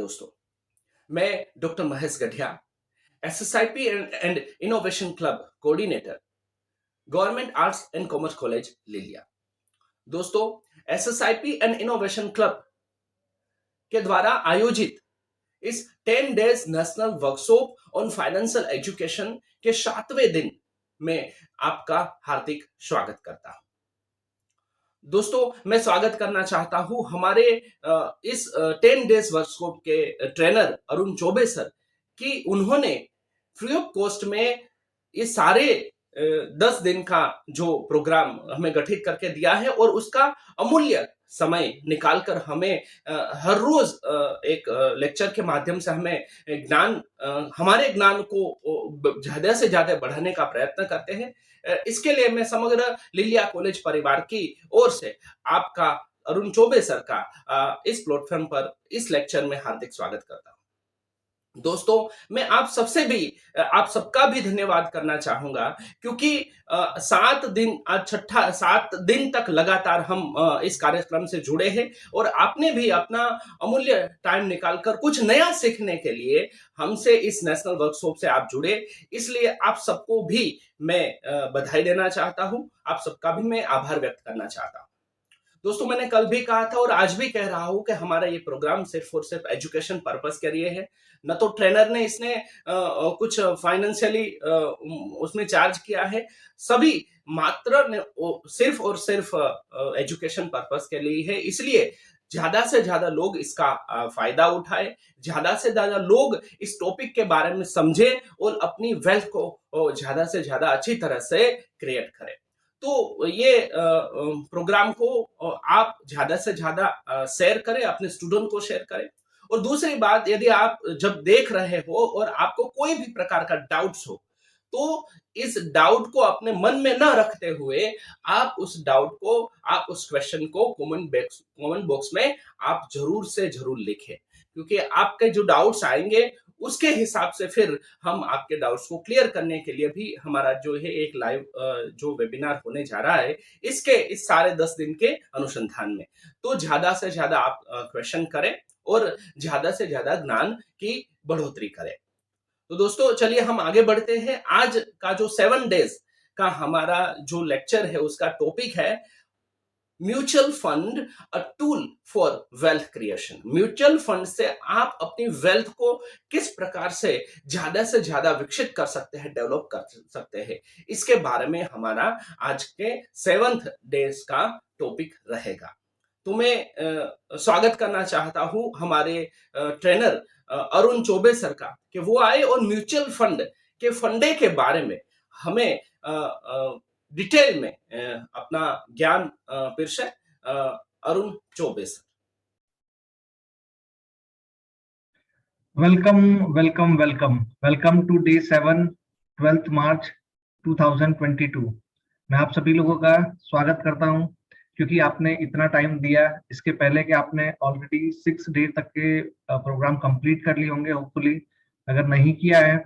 दोस्तों, मैं doctor Mahesh Gadhiya, SSIP and innovation club coordinator, government arts and commerce college Liliya. दोस्तों, SSIP and innovation club के द्वारा आयोजित इस 10 days national workshop on financial education के 7वें दिन में आपका हार्दिक स्वागत करता हूं। दोस्तों, मैं स्वागत करना चाहता हूं हमारे इस 10 डेज वर्कशॉप के ट्रेनर अरुण चौबे सर कि उन्होंने फ्री ऑफ कॉस्ट में ये सारे 10 दिन का जो प्रोग्राम हमें गठित करके दिया है और उसका अमूल्य समय निकालकर हमें हर रोज एक लेक्चर के माध्यम से हमें हमारे ज्ञान को ज्यादा से ज्यादा बढ़ाने का प्रयत्न करते हैं। इसके लिए मैं समग्र लिलिया कॉलेज परिवार की ओर से आपका अरुण चौबे सर का इस प्लेटफॉर्म पर इस लेक्चर में हार्दिक स्वागत करता हूं। दोस्तों, मैं आप सबका भी धन्यवाद करना चाहूंगा क्योंकि 7 दिन तक लगातार हम इस कार्यक्रम से जुड़े हैं और आपने भी अपना अमूल्य टाइम निकालकर कुछ नया सीखने के लिए हमसे इस नेशनल वर्कशॉप से आप जुड़े। इसलिए आप सबको भी मैं बधाई देना चाहता हूं, आप सबका भी मैं आभार व्यक्त करना चाहता हूं। दोस्तों, मैंने कल भी कहा था और आज भी कह रहा हूं कि हमारा ये प्रोग्राम सिर्फ और सिर्फ एजुकेशन पर्पस के लिए है। न तो ट्रेनर ने इसने कुछ फाइनेंशियली उसमें चार्ज किया है, सभी मात्र सिर्फ और सिर्फ एजुकेशन पर्पस के लिए है। इसलिए ज्यादा से ज्यादा लोग इसका फायदा उठाए, ज्यादा से ज्यादा लोग इस टॉपिक के बारे में समझे और अपनी वेल्थ को ज्यादा से ज्यादा अच्छी तरह से क्रिएट करें। तो ये प्रोग्राम को आप ज्यादा से ज्यादा शेयर करें, अपने स्टूडेंट को शेयर करें। और दूसरी बात, यदि आप जब देख रहे हो और आपको कोई भी प्रकार का डाउट्स हो तो इस डाउट को अपने मन में न रखते हुए आप उस क्वेश्चन को कमेंट बॉक्स में आप जरूर से जरूर लिखें, क्योंकि आपके जो डाउट्स आएंगे उसके हिसाब से फिर हम आपके डाउट्स को क्लियर करने के लिए भी हमारा जो है एक लाइव जो वेबिनार होने जा रहा है इस सारे 10 दिन के अनुसंधान में। तो ज्यादा से ज्यादा आप क्वेश्चन करें और ज्यादा से ज्यादा ज्ञान की बढ़ोतरी करें। तो दोस्तों, चलिए हम आगे बढ़ते हैं। आज का जो 7 डेज का हमारा जो लेक्चर है उसका टॉपिक है mutual fund, a tool for wealth creation. Mutual fund से आप अपनी वेल्थ को किस प्रकार से ज्यादा विकसित कर सकते हैं, डेवलप कर सकते हैं, इसके बारे में हमारा आज के 7th डेज का टॉपिक रहेगा। तो मैं स्वागत करना चाहता हूं हमारे ट्रेनर अरुण चौबे सर का कि वो आए और म्यूचुअल फंड के फंडे के बारे में हमें डिटेल में अपना ज्ञान पेश है। Arun Chaubey sir. Welcome to day 7 12 March 2022। मैं आप सभी लोगों का स्वागत करता हूं क्योंकि आपने इतना टाइम दिया। इसके पहले कि आपने ऑलरेडी 6 डे तक के प्रोग्राम कंप्लीट कर लिए होंगे होपफुली। अगर नहीं किया है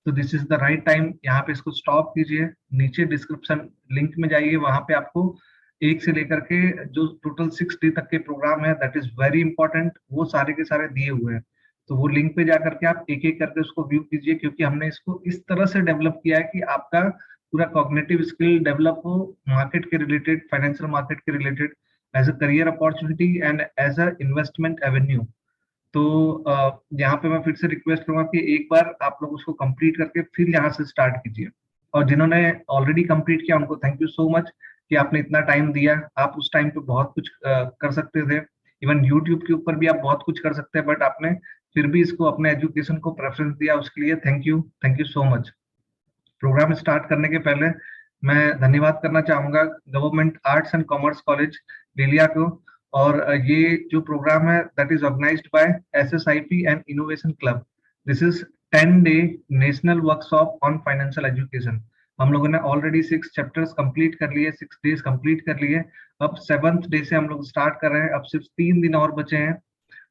तो this is the right time. यहाँ पे इसको स्टॉप कीजिए, नीचे डिस्क्रिप्शन लिंक में जाइए, वहां पे आपको 1 से लेकर के जो टोटल 6 डे तक के प्रोग्राम है दैट इज वेरी इंपॉर्टेंट, वो सारे के सारे दिए हुए हैं। तो वो लिंक पे जाकर के आप एक एक करके उसको व्यू कीजिए, क्योंकि हमने इसको इस तरह से डेवलप किया है कि आपका पूरा कॉग्निटिव स्किल डेवलप हो मार्केट के रिलेटेड, फाइनेंशियल मार्केट के related, as a career opportunity and as a investment avenue. तो यहाँ पे मैं फिर से रिक्वेस्ट करूंगा कि एक बार आप लोग उसको कंप्लीट करके फिर यहाँ से स्टार्ट कीजिए। और जिन्होंने ऑलरेडी कंप्लीट किया उनको थैंक यू सो मच कि आपने इतना टाइम दिया। आप उस टाइम पे बहुत कुछ कर सकते थे, इवन यूट्यूब के ऊपर भी आप बहुत कुछ कर सकते हैं, बट आपने फिर भी इसको अपने एजुकेशन को प्रेफरेंस दिया, उसके लिए thank you so much. Programme start करने के पहले मैं धन्यवाद करना चाहूंगा government arts and commerce college Liliya को। और ये जो प्रोग्राम है that is organised by SSIP and innovation club. This is 10 day national workshop on financial education. हम लोगों ने ऑलरेडी 6 चैप्टर्स कंप्लीट कर लिए, 6 डेज कंप्लीट कर लिए। अब 7th डे से हम लोग स्टार्ट कर रहे हैं। अब सिर्फ 3 दिन और बचे हैं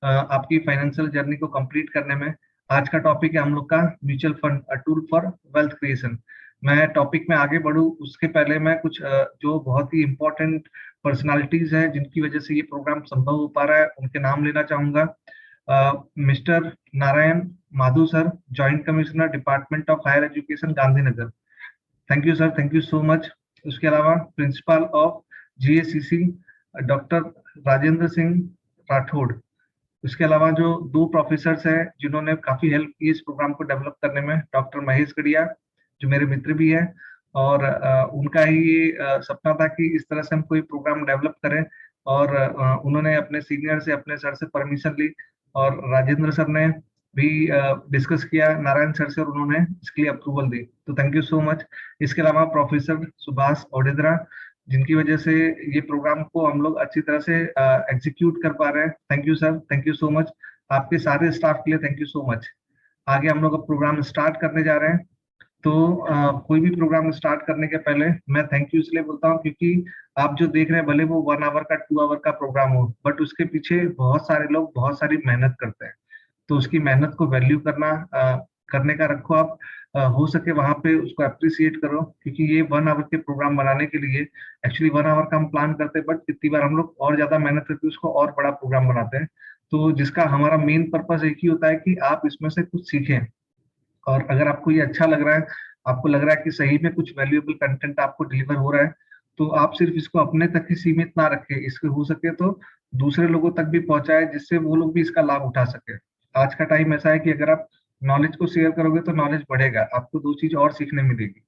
आपकी फाइनेंशियल जर्नी को कंप्लीट करने में। आज का टॉपिक है हम लोग का mutual fund, a tool for wealth creation. मैं टॉपिक में आगे बढ़ूं उसके पहले मैं कुछ जो बहुत ही इंपॉर्टेंट पर्सनालिटीज हैं जिनकी वजह से ये प्रोग्राम संभव हो पा रहा है उनके नाम लेना चाहूंगा। Mister Narayan Madhu sir, joint commissioner department of higher education Gandhinagar. Thank you sir, thank you so much. उसके अलावा principal of GACC doctor Rajendra Singh Rathod. उसके अलावा जो दो प्रोफेसर्स हैं जिन्होंने काफी हेल्प की इस प्रोग्राम को डेवलप करने में, डॉक्टर महेश गढ़िया जो मेरे मित्र भी हैं, और उनका ही ये सपना था कि इस तरह से हम कोई प्रोग्राम डेवलप करें, और उन्होंने अपने सीनियर से, अपने सर से परमिशन ली, और राजेंद्र सर ने भी डिस्कस किया नारायण सर से, और उन्होंने इसके लिए अप्रूवल दी। तो थैंक यू सो मच। इसके अलावा प्रोफेसर सुभाष ओडेदरा, जिनकी वजह से ये प्रोग्राम को हम लोग अच्छी तरह से एग्जीक्यूट कर पा रहे हैं। Thank you sir, thank you so much. आपके सारे स्टाफ के लिए थैंक यू सो मच। आगे हम लोग अब प्रोग्राम स्टार्ट करने जा रहे हैं। तो कोई भी प्रोग्राम स्टार्ट करने के पहले मैं थैंक यू इसलिए बोलता हूँ क्योंकि आप जो देख रहे हैं, भले वो 1 आवर का 2 आवर का प्रोग्राम हो, बट उसके पीछे बहुत सारे लोग बहुत सारी मेहनत करते हैं। तो उसकी मेहनत को वैल्यू करने का रखो आप। हो सके वहां पे उसको अप्रिसिएट करो, क्योंकि ये 1 आवर के प्रोग्राम बनाने के लिए एक्चुअली 1 आवर का हम प्लान करते हैं, बट कितनी बार हम लोग और ज्यादा मेहनत करके उसको और बड़ा प्रोग्राम बनाते हैं। तो जिसका हमारा मेन पर्पस एक ही होता है कि आप इसमें से कुछ सीखें, और अगर आपको ये अच्छा लग रहा है, आपको लग रहा है कि सही में कुछ वैल्यूएबल कंटेंट आपको डिलीवर हो रहा है, तो आप सिर्फ इसको अपने तक ही सीमित ना रखें, इसको हो सके तो दूसरे लोगों तक भी पहुंचाए, जिससे वो लोग भी इसका लाभ उठा सके। आज का टाइम ऐसा है कि अगर आप नॉलेज को शेयर करोगे तो नॉलेज बढ़ेगा, आपको दो चीज और सीखने मिलेगी।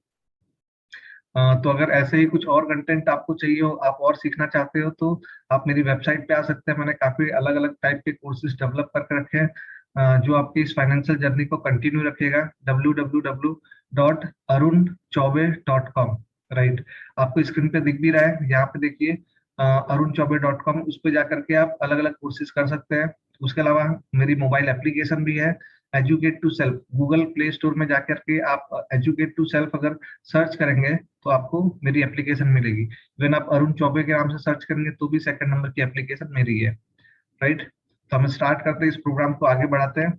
तो अगर ऐसे ही कुछ और कंटेंट आपको चाहिए हो, आप और सीखना चाहते हो, तो आप मेरी वेबसाइट पे आ सकते हैं। मैंने काफी अलग अलग टाइप के कोर्सेज डेवलप करके रखे हैं, जो आपकी इस फाइनेंशियल जर्नी को कंटिन्यू रखेगा। www.arunchaube.com, right. आपको स्क्रीन पे दिख भी रहा है, यहाँ पे देखिए, arunchaube.com। उस पे जाकर के आप अलग अलग कोर्सेज कर सकते हैं। उसके अलावा मेरी मोबाइल एप्लीकेशन भी है, educate to self. Google Play Store में जाकर के आप एजुकेट टू सेल्फ अगर सर्च करेंगे तो आपको मेरी एप्लीकेशन मिलेगी। इवन आप अरुण चौबे के नाम से सर्च करेंगे तो भी सेकंड नंबर की एप्लीकेशन मेरी है, राइट। तो हम स्टार्ट करते हैं, इस प्रोग्राम को आगे बढ़ाते हैं।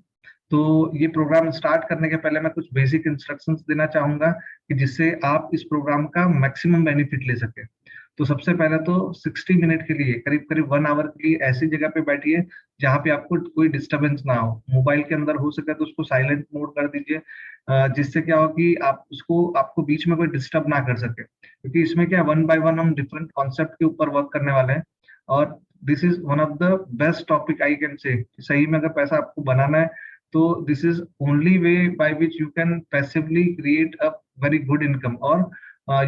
तो ये प्रोग्राम स्टार्ट करने के पहले मैं कुछ बेसिक इंस्ट्रक्शंस देना चाहूंगा कि जिससे आप इस प्रोग्राम का मैक्सिमम बेनिफिट ले सके। तो सबसे पहले तो 60 मिनट के लिए, करीब करीब 1 आवर के लिए ऐसी जगह पे बैठिए जहाँ पे आपको कोई डिस्टरबेंस ना हो। मोबाइल के अंदर हो सके तो उसको साइलेंट मोड कर दीजिए, जिससे क्या हो कि आपको बीच में कोई डिस्टर्ब ना कर सके, क्योंकि इसमें क्या 1 बाय 1 हम डिफरेंट कॉन्सेप्ट के ऊपर वर्क करने वाले हैं। और this is one of the best topic I can say. सही में अगर पैसा आपको बनाना है तो this is only way by which you can passively create a very good income, और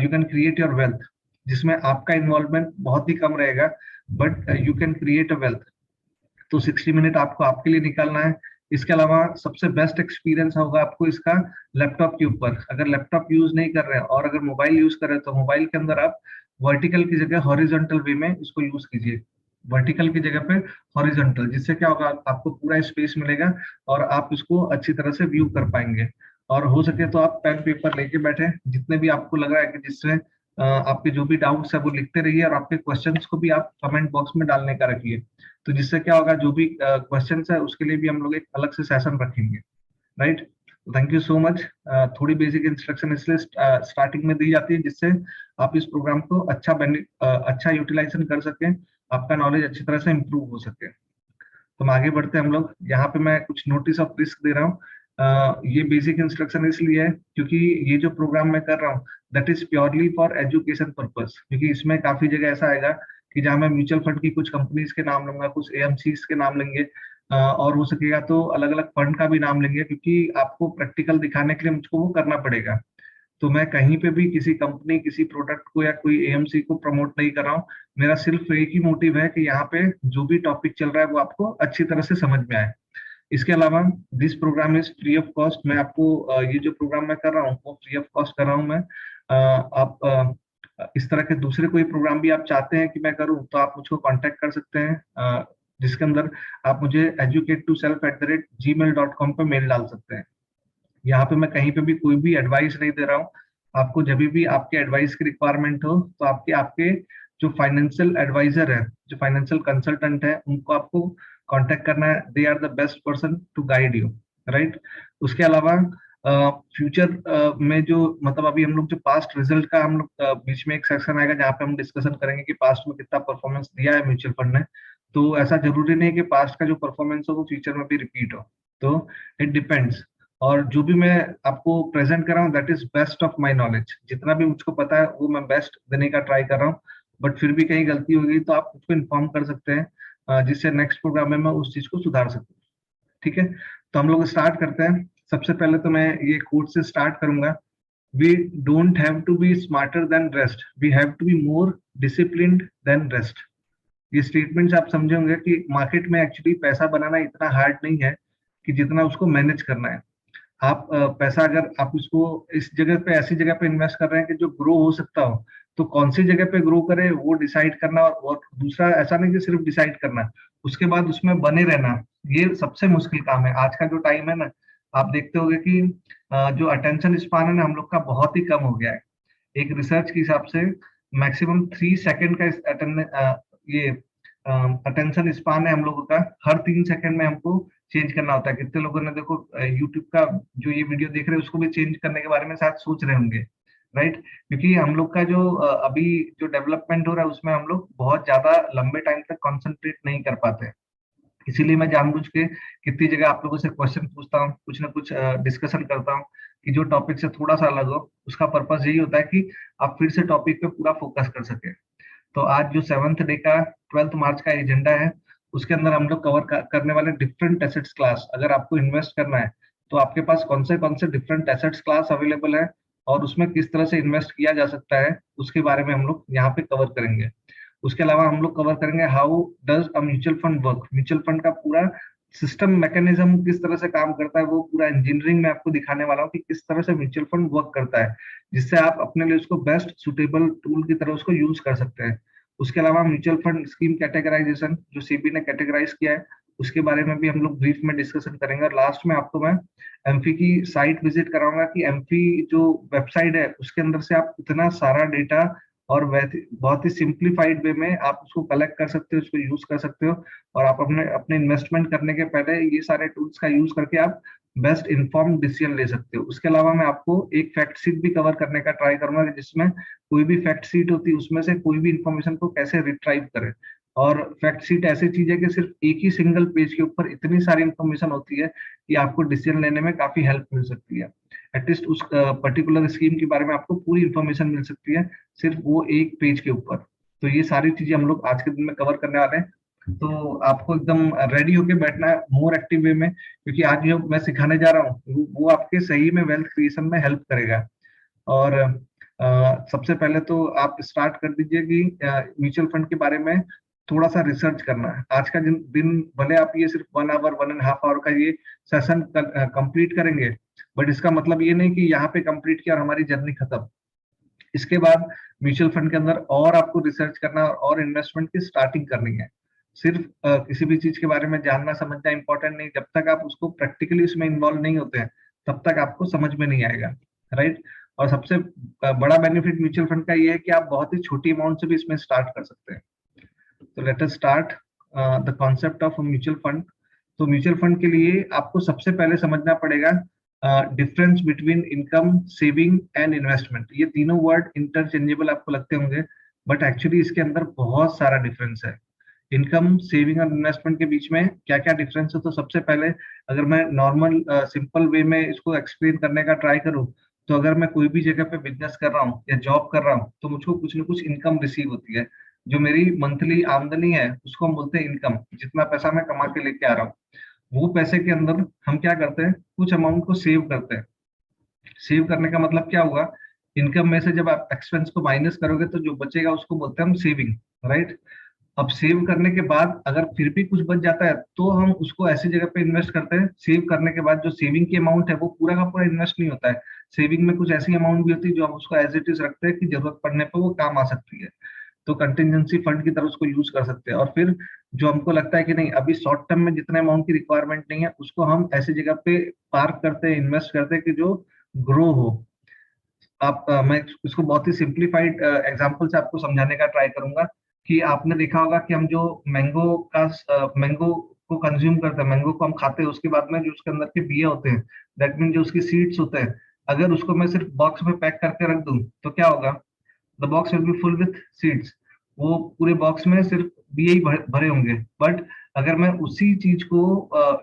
you can create your wealth, जिसमें आपका इन्वॉल्वमेंट बहुत ही कम रहेगा, but you can create a wealth. तो 60 मिनट आपको आपके लिए निकालना है। इसके अलावा सबसे बेस्ट एक्सपीरियंस होगा आपको इसका लैपटॉप के ऊपर। अगर लैपटॉप यूज नहीं कर रहे हैं और अगर मोबाइल यूज कर रहे हैं, तो मोबाइल के अंदर आप वर्टिकल की जगह हॉरिजॉन्टल वे में इसको यूज कीजिए। वर्टिकल की जगह पे हॉरिजॉन्टल, जिससे क्या होगा, आपको पूरा स्पेस मिलेगा और आप इसको अच्छी तरह से व्यू कर पाएंगे। और हो सके तो आप पेन पेपर लेके बैठे, जितने भी आपको लग रहा है कि जिससे आपके जो भी डाउट्स है वो लिखते रहिए, और आपके क्वेश्चंस को भी आप कमेंट बॉक्स में डालने का रखिए। तो जिससे क्या होगा, जो भी क्वेश्चन है उसके लिए भी हम लोग एक अलग से सेशन रखेंगे, right. Thank you so much. थोड़ी बेसिक इंस्ट्रक्शन इसलिए स्टार्टिंग में दी जाती है, जिससे आप इस प्रोग्राम को अच्छा यूटिलाइजेशन कर सकें, आपका नॉलेज अच्छी तरह से इम्प्रूव हो सके। तो हम आगे बढ़ते हैं हम लोग। यहाँ पे मैं कुछ नोटिस ऑफ रिस्क दे रहा हूँ। ये बेसिक इंस्ट्रक्शन इसलिए है क्योंकि ये जो प्रोग्राम मैं कर रहा हूँ that is purely for education purpose, क्योंकि इसमें काफी जगह ऐसा आएगा कि जहाँ मैं म्यूचुअल फंड की कुछ कंपनीज के नाम लूंगा, कुछ एएमसीज के नाम लेंगे, और हो सकेगा तो अलग अलग फंड का भी नाम लेंगे, क्योंकि आपको प्रैक्टिकल दिखाने के लिए मुझको वो करना पड़ेगा। तो मैं कहीं पे भी किसी कंपनी, किसी प्रोडक्ट को या कोई एएमसी को प्रमोट नहीं कर रहा हूँ। मेरा सिर्फ एक ही मोटिव है कि यहाँ पे जो भी टॉपिक चल रहा है वो आपको अच्छी तरह से समझ में आए। इसके अलावा this program is free of cost. मैं आपको ये जो प्रोग्राम मैं कर रहा हूँ वो फ्री ऑफ कॉस्ट कर रहा हूँ मैं। आप इस तरह के दूसरे कोई प्रोग्राम भी आप चाहते हैं कि मैं करूँ, तो आप मुझको कांटेक्ट कर सकते हैं, जिसके अंदर आप मुझे educate2self@gmail.com पे मेल डाल सकते हैं। यहाँ पे मैं कहीं पे भी कोई भी एडवाइस नहीं दे रहा हूँ। आपको जब भी आपके एडवाइस की रिक्वायरमेंट हो तो आपके आपके जो फाइनेंशियल एडवाइजर है, जो फाइनेंशियल कंसल्टेंट है, उनको आपको कांटेक्ट करना है। They are the best person to guide you, right. उसके अलावा फ्यूचर में जो मतलब अभी हम लोग जो पास्ट रिजल्ट का हम लोग बीच में एक सेक्शन आएगा जहाँ पे हम डिस्कशन करेंगे कि पास्ट में कितना परफॉर्मेंस दिया है म्यूचुअल फंड ने। तो ऐसा जरूरी नहीं कि पास्ट का जो परफॉर्मेंस हो वो फ्यूचर में भी रिपीट हो। तो इट डिपेंड्स। और जो भी मैं आपको प्रेजेंट कर रहा हूँ that is best of my knowledge. जितना भी मुझको पता है वो मैं बेस्ट देने का ट्राई कर रहा हूँ। बट फिर भी कहीं गलती हो गई तो आप मुझको इन्फॉर्म कर सकते हैं, जिससे नेक्स्ट प्रोग्राम में मैं उस चीज को सुधार सकूँ। ठीक है, तो हम लोग स्टार्ट करते हैं। सबसे पहले तो मैं ये कोट से स्टार्ट करूंगा। We don't have to be smarter than rest, we have to be more disciplined than rest. ये स्टेटमेंट आप समझे होंगे कि मार्केट में एक्चुअली पैसा बनाना इतना हार्ड नहीं है कि जितना उसको मैनेज करना है। आप पैसा अगर आप उसको इस जगह पे ऐसी जगह पे इन्वेस्ट कर रहे हैं कि जो ग्रो हो सकता हो, तो कौन सी जगह पे ग्रो करे वो डिसाइड करना। और दूसरा ऐसा नहीं कि सिर्फ डिसाइड करना, उसके बाद उसमें बने रहना, ये सबसे मुश्किल काम है। आज का जो टाइम है ना, आप देखते होंगे कि जो अटेंशन स्पान है ना हम लोग का बहुत ही कम हो गया है। एक रिसर्च के हिसाब से मैक्सिमम 3 सेकंड का ये अटेंशन स्पान है हम लोगों का। हर 3 सेकंड में हमको चेंज करना होता है। कितने लोगों ने देखो यूट्यूब का जो ये वीडियो देख रहे हैं उसको भी चेंज करने के बारे में शायद सोच रहे होंगे, राइट? क्योंकि हम लोग का जो अभी जो डेवलपमेंट हो रहा है उसमें हम लोग बहुत ज्यादा लंबे टाइम तक कंसंट्रेट नहीं कर पाते। इसीलिए मैं जानबूझ के कितनी जगह आप लोगों से क्वेश्चन पूछता हूँ, कुछ ना कुछ डिस्कशन करता हूँ कि जो टॉपिक से थोड़ा सा अलग हो। उसका पर्पस यही होता है कि आप फिर से टॉपिक पे पूरा फोकस कर सके। तो आज जो 7th डे का 12th मार्च का एजेंडा है, उसके अंदर हम लोग करने वाले डिफरेंट एसेट्स क्लास। अगर आपको इन्वेस्ट करना है तो आपके पास कौन से डिफरेंट एसेट्स क्लास अवेलेबल है और उसमें किस तरह से इन्वेस्ट किया जा सकता है, उसके बारे में हम लोग यहाँ पे कवर करेंगे। उसके अलावा हम लोग कवर करेंगे how does a mutual fund work. Mutual fund का पूरा सिस्टम मैकेनिज्म किस तरह से काम करता है, वो पूरा इंजीनियरिंग में आपको दिखाने वाला हूँ कि किस तरह से म्यूचुअल फंड वर्क करता है, जिससे आप अपने लिए उसको बेस्ट सुटेबल टूल की तरह उसको यूज कर सकते हैं। उसके अलावा म्यूचुअल फंड स्कीम कैटेगराइजेशन जो सेबी ने कैटेगराइज किया है, उसके बारे में भी हम लोग ब्रीफ में डिस्कशन करेंगे। और लास्ट में आपको मैं एम्फी की साइट विजिट कराऊंगा कि एम्फी जो वेबसाइट है उसके अंदर से आप इतना सारा डेटा और बहुत ही सिंप्लीफाइड वे में आप उसको कलेक्ट कर सकते हो, उसको यूज कर सकते हो। और आप अपने अपने इन्वेस्टमेंट करने के पहले ये सारे टूल्स का यूज करके आप बेस्ट इन्फॉर्म डिसीजन ले सकते हो। उसके अलावा मैं आपको एक फैक्ट शीट भी कवर करने का ट्राई करूंगा कि जिसमें कोई भी फैक्ट शीट होती है उसमें से कोई भी इंफॉर्मेशन को कैसे रिट्राइव करें। और फैक्ट शीट ऐसी चीज है कि सिर्फ एक ही सिंगल पेज के ऊपर इतनी सारी इंफॉर्मेशन होती है कि आपको डिसीजन लेने में काफी हेल्प मिल सकती है। एटलीस्ट उस पर्टिकुलर स्कीम के बारे में आपको पूरी इंफॉर्मेशन मिल सकती है सिर्फ वो एक पेज के ऊपर। तो ये सारी चीजें हम लोग आज के दिन में कवर करने वाले हैं। तो आपको एकदम रेडी होके बैठना है मोर एक्टिव वे में, क्योंकि आज जो मैं सिखाने जा रहा हूँ वो आपके सही में वेल्थ क्रिएशन में हेल्प करेगा। और सबसे पहले तो आप स्टार्ट कर दीजिए कि म्यूचुअल फंड के बारे में थोड़ा सा रिसर्च करना है। आज का दिन भले आप ये सिर्फ 1 आवर 1.5 आवर का ये सेशन कंप्लीट करेंगे, बट इसका मतलब ये नहीं कि यहाँ पे कंप्लीट किया और हमारी जर्नी खत्म। इसके बाद म्यूचुअल फंड के अंदर और आपको रिसर्च करना और इन्वेस्टमेंट की स्टार्टिंग करनी है। सिर्फ किसी भी चीज के बारे में जानना समझना इंपॉर्टेंट नहीं, जब तक आप उसको प्रैक्टिकली उसमें इन्वॉल्व नहीं होते हैं तब तक आपको समझ में नहीं आएगा, राइट? और सबसे बड़ा बेनिफिट म्यूचुअल फंड का ये है कि आप बहुत ही छोटी अमाउंट से भी इसमें स्टार्ट कर सकते हैं। तो let us start the concept of mutual fund. तो म्यूचुअल फंड के लिए आपको सबसे पहले समझना पड़ेगा difference between income, saving and investment. ये तीनों वर्ड इंटरचेंजेबल आपको लगते होंगे, बट एक्चुअली इसके अंदर बहुत सारा डिफरेंस है। इनकम, सेविंग और इन्वेस्टमेंट के बीच में क्या क्या डिफरेंस है, तो सबसे पहले अगर मैं नॉर्मल सिंपल वे में इसको एक्सप्लेन करने का ट्राई करूं, तो अगर मैं कोई भी जगह पे बिजनेस कर रहा हूँ या जॉब कर रहा हूँ तो मुझको कुछ ना कुछ इनकम रिसीव होती है। जो मेरी मंथली आमदनी है उसको हम बोलते हैं इनकम। जितना पैसा मैं कमा के लेके आ रहा हूँ, वो पैसे के अंदर हम क्या करते हैं, कुछ अमाउंट को सेव करते हैं। सेव करने का मतलब क्या हुआ, इनकम में से जब आप एक्सपेंस को माइनस करोगे तो जो बचेगा उसको बोलते हैं हम सेविंग, राइट? अब सेव करने के बाद अगर फिर भी कुछ बच जाता है तो हम उसको ऐसी जगह पे इन्वेस्ट करते हैं। सेव करने के बाद जो सेविंग की अमाउंट है वो पूरा का पूरा इन्वेस्ट नहीं होता है। सेविंग में कुछ ऐसी अमाउंट भी होती है जो हम उसको एज इट इज रखते हैं कि जरूरत पड़ने पर वो काम आ सकती है। तो कंटिजेंसी फंड की तरह उसको यूज कर सकते हैं। और फिर जो हमको लगता है कि नहीं अभी शॉर्ट टर्म में जितने अमाउंट की रिक्वायरमेंट नहीं है उसको हम ऐसी जगह पे पार्क करते हैं, इन्वेस्ट करते हैं कि जो ग्रो हो। मैं इसको बहुत ही सिंप्लीफाइड एग्जांपल से आपको समझाने का ट्राई करूंगा कि आपने देखा होगा कि हम जो मैंगो को कंज्यूम करते हैं, मैंगो को हम खाते हैं, उसके बाद में जो उसके अंदर के बिये होते हैं, दैट मीन जो उसकी सीड्स होते हैं, अगर उसको मैं सिर्फ बॉक्स में पैक करके रख दूं तो क्या होगा, the box will be full with seeds. वो पूरे बॉक्स में सिर्फ बीए ही भरे होंगे। बट अगर मैं उसी चीज को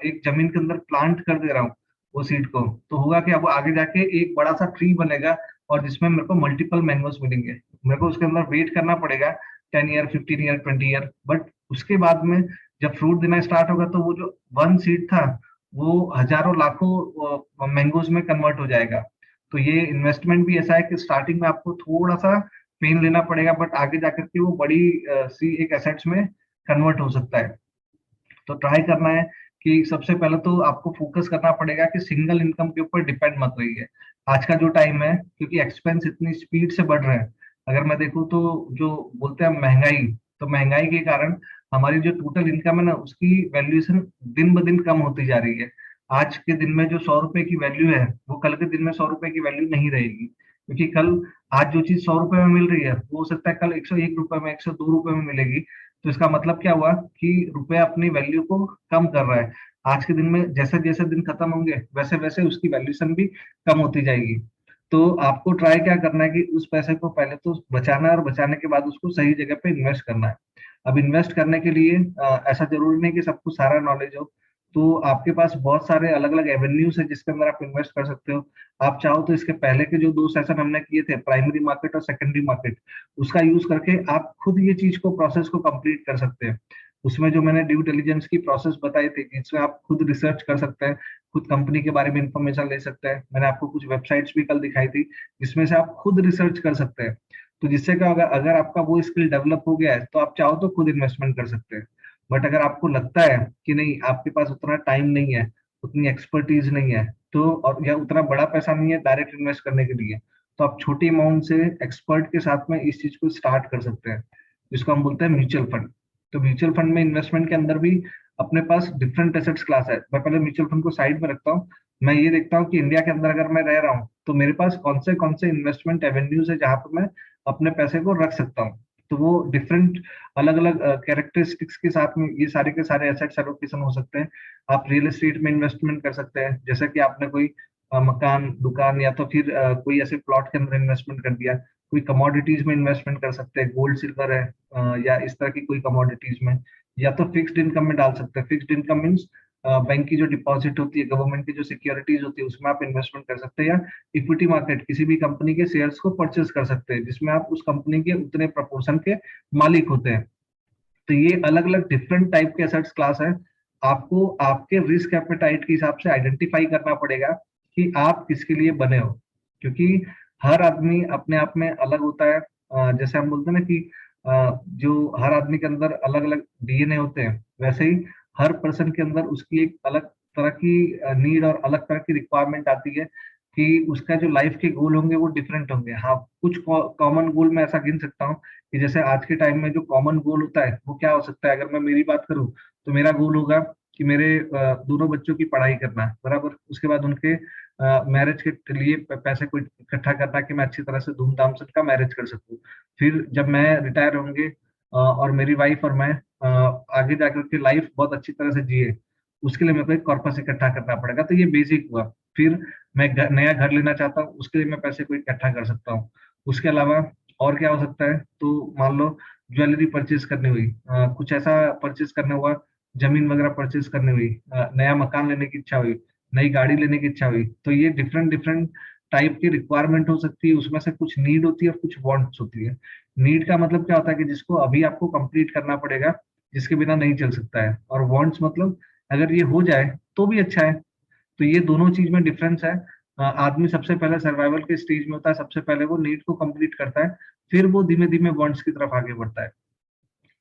एक जमीन के अंदर प्लांट कर दे रहा हूँ वो सीड को, तो होगा कि अब आगे जाके एक बड़ा सा ट्री बनेगा और जिसमें मेरे को मल्टीपल मैंगोस मिलेंगे। मेरे को उसके अंदर वेट करना पड़ेगा 10 ईयर, 15 ईयर, 20 ईयर, बट उसके बाद में जब फ्रूट देना स्टार्ट होगा तो वो जो वन सीड था वो हजारों लाखों मैंगोज में कन्वर्ट हो जाएगा। तो ये इन्वेस्टमेंट भी ऐसा है कि स्टार्टिंग में आपको थोड़ा सा पेन लेना पड़ेगा, बट आगे जाकर के वो बड़ी सी एक एसेट्स में कन्वर्ट हो सकता है। तो ट्राई करना है कि सबसे पहले तो आपको फोकस करना पड़ेगा कि सिंगल इनकम के ऊपर डिपेंड मत रहिए। आज का जो टाइम है, क्योंकि एक्सपेंस इतनी स्पीड से बढ़ रहे हैं, अगर मैं देखूँ तो जो बोलते हैं महंगाई, तो महंगाई के कारण हमारी जो टोटल इनकम है ना उसकी वैल्यूएशन दिन ब दिन कम होती जा रही है। आज के दिन में जो 100 रुपए की वैल्यू है वो कल के दिन में 100 रुपए की वैल्यू नहीं रहेगी, क्योंकि कल आज जो चीज 100 रुपए में मिल रही है वो हो सकता है कल 101 रुपए में, 102 रुपए में मिलेगी। तो इसका मतलब क्या हुआ कि रुपया अपनी वैल्यू को कम कर रहा है। आज के दिन में जैसे जैसे दिन खत्म होंगे वैसे वैसे उसकी वैल्यूएशन भी कम होती जाएगी। तो आपको ट्राई क्या करना है कि उस पैसे को पहले तो बचाना है और बचाने के बाद उसको सही जगह पे इन्वेस्ट करना है। अब इन्वेस्ट करने के लिए ऐसा जरूरी नहीं कि सबको सारा नॉलेज हो। तो आपके पास बहुत सारे अलग अलग एवेन्यूज है जिसके अंदर आप इन्वेस्ट कर सकते हो। आप चाहो तो इसके पहले के जो 2 सेशन हमने किए थे, प्राइमरी मार्केट और सेकेंडरी मार्केट, उसका यूज करके आप खुद ये चीज को प्रोसेस को कंप्लीट कर सकते हैं। उसमें जो मैंने ड्यू डिलिजेंस की प्रोसेस बताई थी जिसमें आप खुद रिसर्च कर सकते हैं, खुद कंपनी के बारे में इंफॉर्मेशन ले सकते हैं। मैंने आपको कुछ वेबसाइट्स भी कल दिखाई थी जिसमें से आप खुद रिसर्च कर सकते हैं। तो जिससे क्या होगा, अगर आपका वो स्किल डेवलप हो गया है तो आप चाहो तो खुद इन्वेस्टमेंट कर सकते हैं। बट अगर आपको लगता है कि नहीं, आपके पास उतना टाइम नहीं है, उतनी एक्सपर्टीज नहीं है, तो और या उतना बड़ा पैसा नहीं है डायरेक्ट इन्वेस्ट करने के लिए, तो आप छोटी अमाउंट से एक्सपर्ट के साथ में इस चीज को स्टार्ट कर सकते हैं, जिसको हम बोलते हैं म्यूचुअल फंड। तो म्यूचुअल फंड में इन्वेस्टमेंट के अंदर भी अपने पास डिफरेंट एसेट्स क्लास है। मैं पहले म्यूचुअल फंड को साइड में रखता हूँ। मैं ये देखता हूँ कि इंडिया के अंदर अगर मैं रह रहा हूँ तो मेरे पास कौन से इन्वेस्टमेंट एवेन्यूज है जहां पर मैं अपने पैसे को रख सकता हूँ। तो वो डिफरेंट अलग अलग कैरेक्टरिस्टिक्स के साथ में ये सारे के सारे एसेट्स एलोकेशन हो सकते हैं। आप रियल एस्टेट में इन्वेस्टमेंट कर सकते हैं, जैसे कि आपने कोई मकान दुकान या तो फिर कोई ऐसे प्लॉट के अंदर इन्वेस्टमेंट कर दिया। कोई कमोडिटीज में इन्वेस्टमेंट कर सकते हैं, गोल्ड सिल्वर है, या इस तरह की कोई कमोडिटीज में। या तो फिक्स्ड इनकम में डाल सकते हैं। फिक्स्ड इनकम मीन्स बैंक की जो डिपॉजिट होती है, गवर्नमेंट की जो सिक्योरिटीज होती है, उसमें आप इन्वेस्टमेंट कर सकते हैं। या इक्विटी मार्केट, किसी भी कंपनी के शेयर्स को परचेज कर सकते हैं जिसमें आप उस कंपनी के उतने प्रपोर्शन के मालिक होते हैं। तो ये अलग अलग डिफरेंट टाइप के एसेट्स क्लास है। आपको आपके रिस्क एपेटाइट के हिसाब से आइडेंटिफाई करना पड़ेगा कि आप किसके लिए बने हो, क्योंकि हर आदमी अपने आप में अलग होता है। जैसे हम बोलते हैं ना कि जो हर आदमी के अंदर अलग अलग डीएनए होते हैं, वैसे ही हर पर्सन के अंदर उसकी एक अलग तरह की नीड और अलग तरह की रिक्वायरमेंट आती है कि उसका जो लाइफ के गोल होंगे वो डिफरेंट होंगे। हाँ, कुछ कॉमन गोल मैं ऐसा गिन सकता हूँ कि जैसे आज के टाइम में जो कॉमन गोल होता है वो क्या हो सकता है। अगर मैं मेरी बात करूँ तो मेरा गोल होगा कि मेरे दोनों बच्चों की पढ़ाई करना है बराबर, उसके बाद उनके मैरिज के लिए पैसे को इकट्ठा करना कि मैं अच्छी तरह से धूमधाम से उनका मैरिज कर सकूं। फिर जब मैं रिटायर होंगे और मेरी वाइफ और मैं आगे जाकर के लाइफ बहुत अच्छी तरह से जिए, उसके लिए मेरे को एक कॉर्पस इकट्ठा करना पड़ेगा। तो ये बेसिक हुआ। फिर मैं नया घर लेना चाहता हूँ, उसके लिए मैं पैसे को इकट्ठा कर सकता हूँ। उसके अलावा और क्या हो सकता है, तो मान लो ज्वेलरी परचेज करनी हुई, कुछ ऐसा परचेज करना हुआ, जमीन वगैरह परचेज करनी हुई, नया मकान लेने की इच्छा हुई, नई गाड़ी लेने की इच्छा हुई। तो ये डिफरेंट डिफरेंट टाइप की रिक्वायरमेंट हो सकती है। उसमें से कुछ नीड होती है और कुछ वांट्स होती है। नीड का मतलब क्या होता है कि जिसको अभी आपको कंप्लीट करना पड़ेगा, जिसके बिना नहीं चल सकता है। और वांट्स मतलब अगर ये हो जाए तो भी अच्छा है। तो ये दोनों चीज में डिफरेंस है। आदमी सबसे पहले सर्वाइवल के स्टेज में होता है, सबसे पहले वो नीड को कंप्लीट करता है, फिर वो धीमे धीमे वांट्स की तरफ आगे बढ़ता है।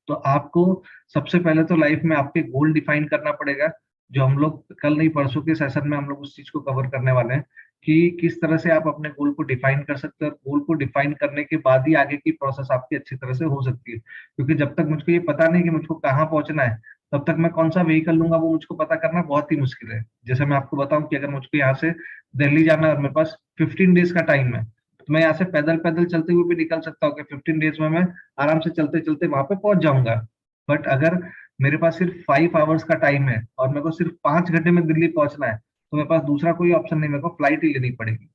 तो आपको सबसे पहले तो लाइफ में आपके गोल डिफाइन करना पड़ेगा, जो हम लोग कल नहीं परसों के सेशन में हम लोग उस चीज को कवर करने वाले हैं कि किस तरह से आप अपने गोल को डिफाइन कर सकते हैं। और गोल को डिफाइन करने के बाद ही आगे की प्रोसेस आपकी अच्छी तरह से हो सकती है, क्योंकि जब तक मुझको ये पता नहीं कि मुझको कहाँ पहुंचना है, तब तक मैं कौन सा व्हीकल लूंगा वो मुझको पता करना बहुत ही मुश्किल है। जैसे मैं आपको बताऊं कि अगर मुझको यहाँ से दिल्ली जाना है और मेरे पास 15 डेज का टाइम है, तो मैं यहाँ से पैदल पैदल चलते हुए भी निकल सकता हूँ कि 15 डेज में मैं आराम से चलते चलते वहां पे पहुंच जाऊंगा। बट अगर मेरे पास सिर्फ 5 आवर्स का टाइम है और मेरे को सिर्फ 5 घंटे में दिल्ली पहुंचना है, तो मेरे पास दूसरा कोई ऑप्शन नहीं, मेरे को फ्लाइट ही लेनी पड़ेगी।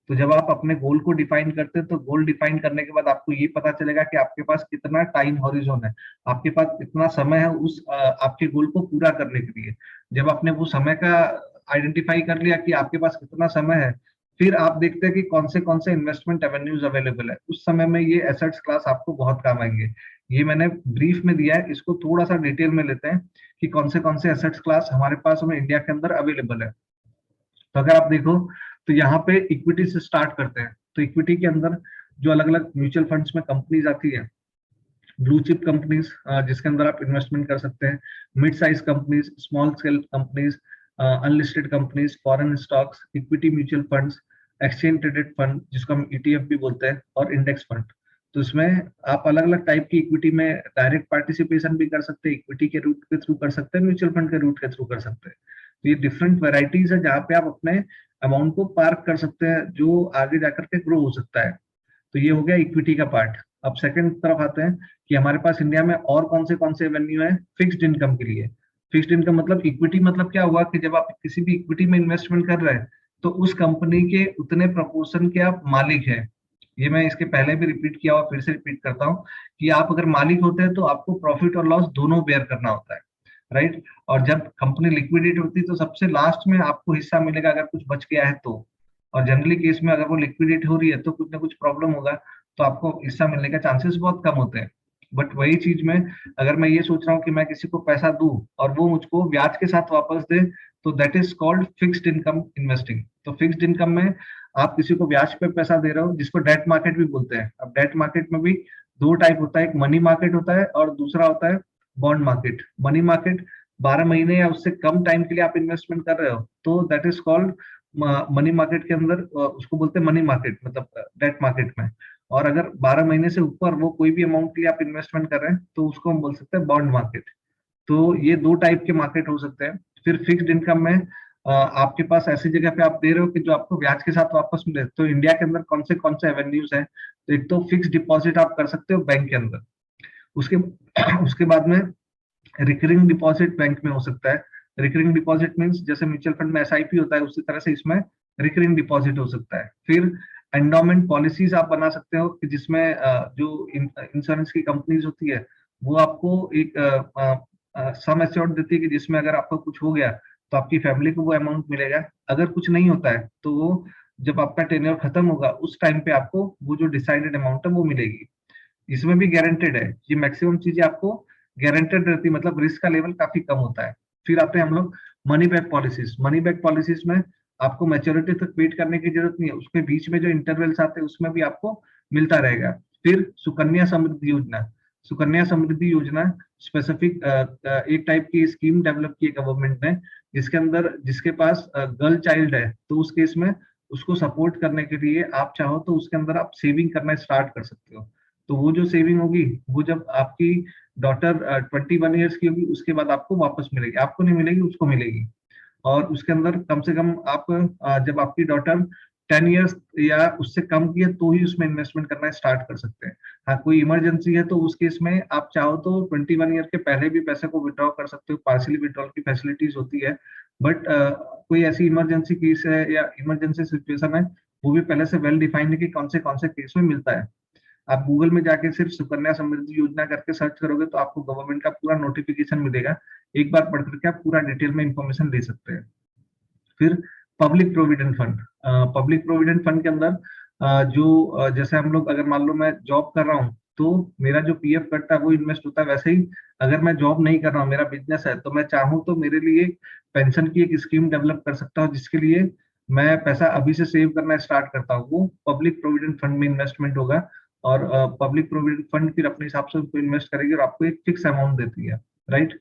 तो जब आप अपने गोल को डिफाइन करते हैं तो गोल डिफाइन करने के बाद आपको ये पता चलेगा कि आपके पास कितना टाइम हॉरिजॉन है, आपके पास कितना समय है उस आपके गोल को पूरा करने के लिए। जब आपने वो समय का आइडेंटिफाई कर लिया कि आपके पास कितना समय है, फिर आप देखते हैं कि कौन से इन्वेस्टमेंट एवेन्यूज अवेलेबल है। उस समय में ये एसेट्स क्लास आपको बहुत काम आएंगे। ये मैंने ब्रीफ में दिया है, इसको थोड़ा सा डिटेल में लेते हैं कि कौन से एसेट्स क्लास हमारे पास में इंडिया के अंदर अवेलेबल है। तो अगर आप देखो तो यहाँ पे इक्विटी से स्टार्ट करते हैं। तो इक्विटी के अंदर जो अलग अलग म्यूचुअल फंड्स में कंपनीज आती है, ब्लू चिप कंपनीज जिसके अंदर आप इन्वेस्टमेंट कर सकते हैं, mid size companies, small scale companies, unlisted companies, foreign stocks, equity mutual funds, exchange traded fund जिसको हम ईटीएफ भी बोलते हैं, और इंडेक्स फंड। तो इसमें आप अलग अलग टाइप की इक्विटी में डायरेक्ट पार्टिसिपेशन भी कर सकते हैं, इक्विटी के रूट के थ्रू कर सकते हैं, म्यूचुअल फंड के रूट के थ्रू कर सकते हैं। तो ये डिफरेंट वेराइटीज है जहाँ पे आप अपने अमाउंट को पार्क कर सकते हैं जो आगे जाकर के ग्रो हो सकता है। तो ये हो गया इक्विटी का पार्ट। अब सेकंड तरफ आते हैं कि हमारे पास इंडिया में और कौन से एवेन्यू है फिक्स्ड इनकम के लिए। फिक्स्ड इनकम मतलब इक्विटी, मतलब क्या हुआ कि जब आप किसी भी इक्विटी में इन्वेस्टमेंट कर रहे हैं तो उस कंपनी के उतने प्रपोर्शन के आप मालिक हैं। ये मैं इसके पहले भी रिपीट किया हुआ, फिर से रिपीट करता हूँ कि आप अगर मालिक होते हैं तो आपको प्रॉफिट और लॉस दोनों बेयर करना होता है, राइट। और जब कंपनी लिक्विडेट होती है तो सबसे लास्ट में आपको हिस्सा मिलेगा अगर कुछ बच गया है तो। और जनरली केस में अगर वो लिक्विडेट हो रही है तो कुछ ना कुछ प्रॉब्लम होगा, तो आपको हिस्सा मिलने के चांसेस बहुत कम होते हैं। बट वही चीज में अगर मैं ये सोच रहा हूँ कि मैं किसी को पैसा दूं और वो मुझको ब्याज के साथ वापस दे, तो that is called fixed income investing. तो फिक्स्ड इनकम में आप किसी को ब्याज पे पैसा दे रहे हो, जिसको डेट मार्केट भी बोलते हैं। अब डेट मार्केट में भी दो टाइप होता है, एक मनी मार्केट होता है और दूसरा होता है बॉन्ड मार्केट। मनी मार्केट 12 महीने या उससे कम टाइम के लिए आप इन्वेस्टमेंट कर रहे हो तो that is called money market के अंदर, उसको बोलते हैं मनी मार्केट, मतलब डेट मार्केट में। और अगर 12 महीने से ऊपर वो कोई भी अमाउंट के लिए आप इन्वेस्टमेंट कर रहे हैं तो उसको हम बोल सकते हैं बॉन्ड मार्केट। तो ये दो टाइप के मार्केट हो सकते हैं। फिर फिक्स्ड इनकम में आपके पास ऐसी जगह पे आप दे रहे हो कि जो आपको ब्याज के साथ वापस मिले। तो इंडिया के अंदर कौन से एवेन्यूज हैं, तो एक तो फिक्स डिपॉजिट आप कर सकते हो बैंक के अंदर। उसके उसके बाद में रिकरिंग डिपॉजिट बैंक में हो सकता है। रिकरिंग डिपॉजिट मींस जैसे म्यूचुअल फंड में एसआईपी होता है उसी तरह से इसमें रिकरिंग डिपॉजिट हो सकता है। फिर एंडोमेंट पॉलिसीज आप बना सकते हो कि जिसमें जो इंश्योरेंस की कंपनीज होती है वो आपको एक सम एश्योर्ड देती है कि जिसमें अगर आपको कुछ हो गया तो आपकी फैमिली को वो अमाउंट मिलेगा। अगर कुछ नहीं होता है तो वो जब आपका टेन्योर खत्म होगा उस टाइम पे आपको वो जो डिसाइडेड अमाउंट है वो मिलेगी। इसमें भी गारंटेड है, ये मैक्सिमम चीजें आपको गारंटेड रहती है, मतलब रिस्क का लेवल काफी कम होता है। फिर आते हैं हम लोग money back policies. Money back policies में आपको मैच्योरिटी तक वेट करने की जरूरत नहीं है, उसके बीच में जो इंटरवल्स आते हैं उसमें भी आपको मिलता रहेगा। फिर सुकन्या समृद्धि योजना। सुकन्या समृद्धि योजना स्पेसिफिक एक टाइप की स्कीम डेवलप की है गवर्नमेंट ने, जिसके अंदर जिसके पास गर्ल चाइल्ड है तो उस केस में उसको सपोर्ट करने के लिए आप चाहो तो उसके अंदर आप सेविंग करना स्टार्ट कर सकते हो। तो वो जो सेविंग होगी वो जब आपकी डॉटर 21 ईयर्स की होगी उसके बाद आपको वापस मिलेगी, आपको नहीं मिलेगी उसको मिलेगी। और उसके अंदर कम से कम आप जब आपकी डॉटर 10 ईयर्स या उससे कम की है तो ही उसमें इन्वेस्टमेंट करना स्टार्ट कर सकते हैं। हाँ, कोई इमरजेंसी है तो उस केस में आप चाहो तो 21 ईयर के पहले भी पैसे को विड्रॉ कर सकते हो, पार्सली विड्रॉल की फैसिलिटीज होती है। बट कोई ऐसी इमरजेंसी केस है या इमरजेंसी सिचुएशन है वो भी पहले से वेल डिफाइंड है कि कौन से केस में मिलता है। आप गूगल में जाके सिर्फ सुकन्या समृद्धि योजना करके सर्च करोगे तो आपको गवर्नमेंट का पूरा नोटिफिकेशन मिलेगा। एक बार पढ़ करके आप पूरा डिटेल में इंफॉर्मेशन ले सकते हैं। फिर public provident fund. Public provident fund के अंदर जैसे हम लोग, अगर मान लो मैं जॉब कर रहा हूँ तो मेरा जो पीएफ कटता है वो इन्वेस्ट होता है, वैसे ही अगर मैं जॉब नहीं कर रहा हूँ, मेरा बिजनेस है, तो मैं चाहूँ तो मेरे लिए पेंशन की एक स्कीम डेवलप कर सकता हूँ जिसके लिए मैं पैसा अभी से सेव करना स्टार्ट करता हूँ, वो पब्लिक प्रोविडेंट फंड में इन्वेस्टमेंट होगा। और पब्लिक प्रोविडेंट फंड फिर अपने हिसाब से उसको इन्वेस्ट करेगी और आपको एक फिक्स अमाउंट देती है, राइट।